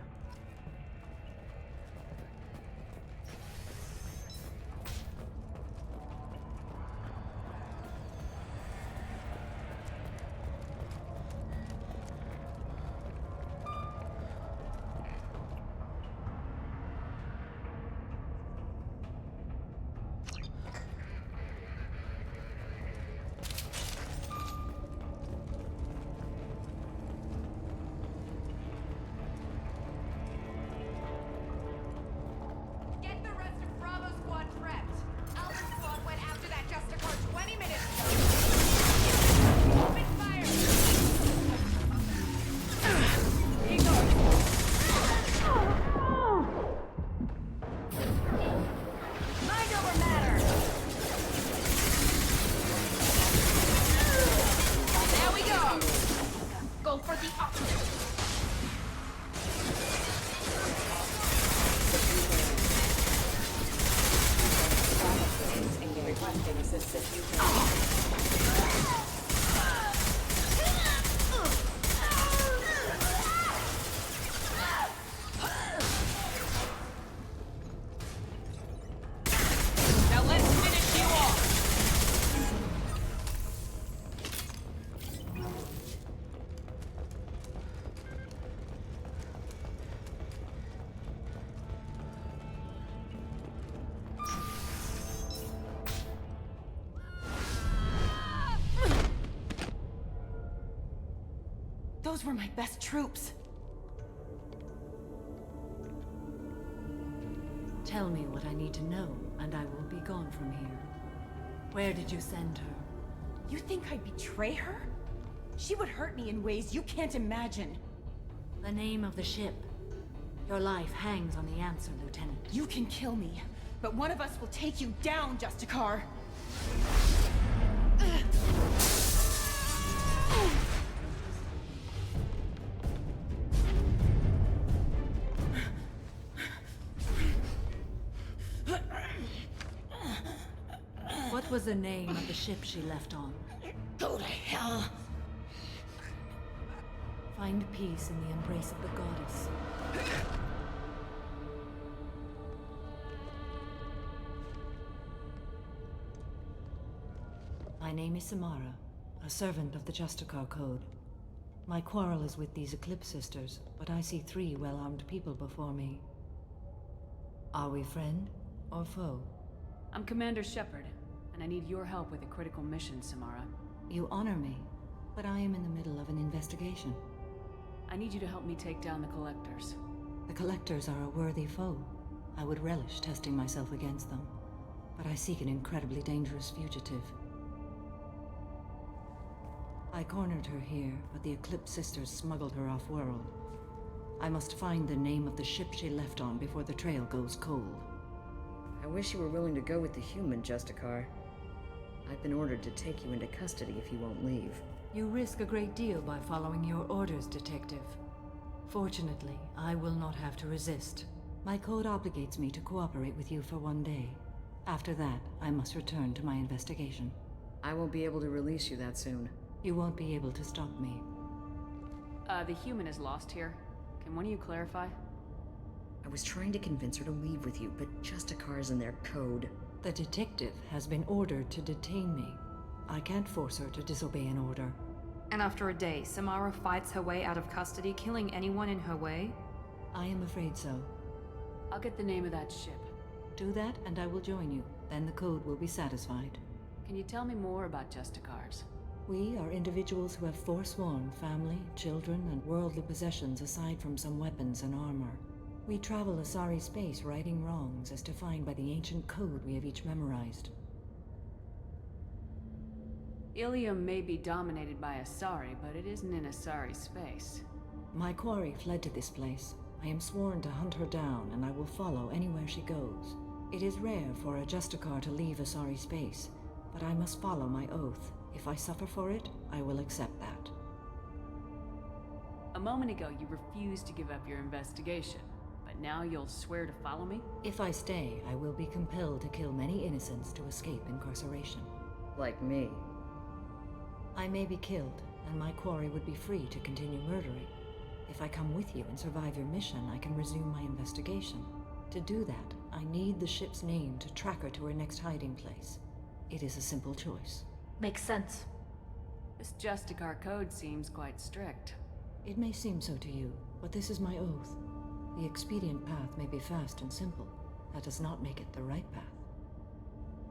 Those were my best troops. Tell me what I need to know, and I will be gone from here. Where did you send her? You think I'd betray her? She would hurt me in ways you can't imagine. The name of the ship. Your life hangs on the answer, Lieutenant. You can kill me, but one of us will take you down, Justicar. What was the name of the ship she left on? Go to hell! Find peace in the embrace of the goddess. My name is Samara, a servant of the Justicar Code. My quarrel is with these Eclipse Sisters, but I see 3 well-armed people before me. Are we friend or foe? I'm Commander Shepard, and I need your help with a critical mission, Samara. You honor me, but I am in the middle of an investigation. I need you to help me take down the Collectors. The Collectors are a worthy foe. I would relish testing myself against them, but I seek an incredibly dangerous fugitive. I cornered her here, but the Eclipse Sisters smuggled her off-world. I must find the name of the ship she left on before the trail goes cold. I wish you were willing to go with the human, Justicar. I've been ordered to take you into custody if you won't leave. You risk a great deal by following your orders, Detective. Fortunately, I will not have to resist. My code obligates me to cooperate with you for 1 day. After that, I must return to my investigation. I won't be able to release you that soon. You won't be able to stop me. The human is lost here. Can one of you clarify? I was trying to convince her to leave with you, but Justicar's in their code. The detective has been ordered to detain me. I can't force her to disobey an order. And after a day, Samara fights her way out of custody, killing anyone in her way? I am afraid so. I'll get the name of that ship. Do that, and I will join you. Then the code will be satisfied. Can you tell me more about Justicars? We are individuals who have forsworn family, children, and worldly possessions aside from some weapons and armor. We travel Asari space righting wrongs as defined by the ancient code we have each memorized. Ilium may be dominated by Asari, but it isn't in Asari space. My quarry fled to this place. I am sworn to hunt her down, and I will follow anywhere she goes. It is rare for a Justicar to leave Asari space, but I must follow my oath. If I suffer for it, I will accept that. A moment ago, you refused to give up your investigation, but now you'll swear to follow me? If I stay, I will be compelled to kill many innocents to escape incarceration. Like me. I may be killed, and my quarry would be free to continue murdering. If I come with you and survive your mission, I can resume my investigation. To do that, I need the ship's name to track her to her next hiding place. It is a simple choice. Makes sense. This Justicar code seems quite strict. It may seem so to you, but this is my oath. The expedient path may be fast and simple. That does not make it the right path.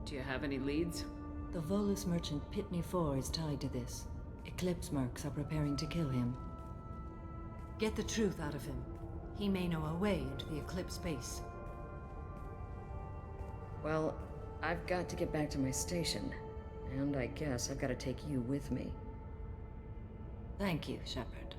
Do you have any leads? The Volus merchant Pitney IV is tied to this. Eclipse mercs are preparing to kill him. Get the truth out of him. He may know a way into the Eclipse base. Well, I've got to get back to my station. And I guess I've got to take you with me. Thank you, Shepard.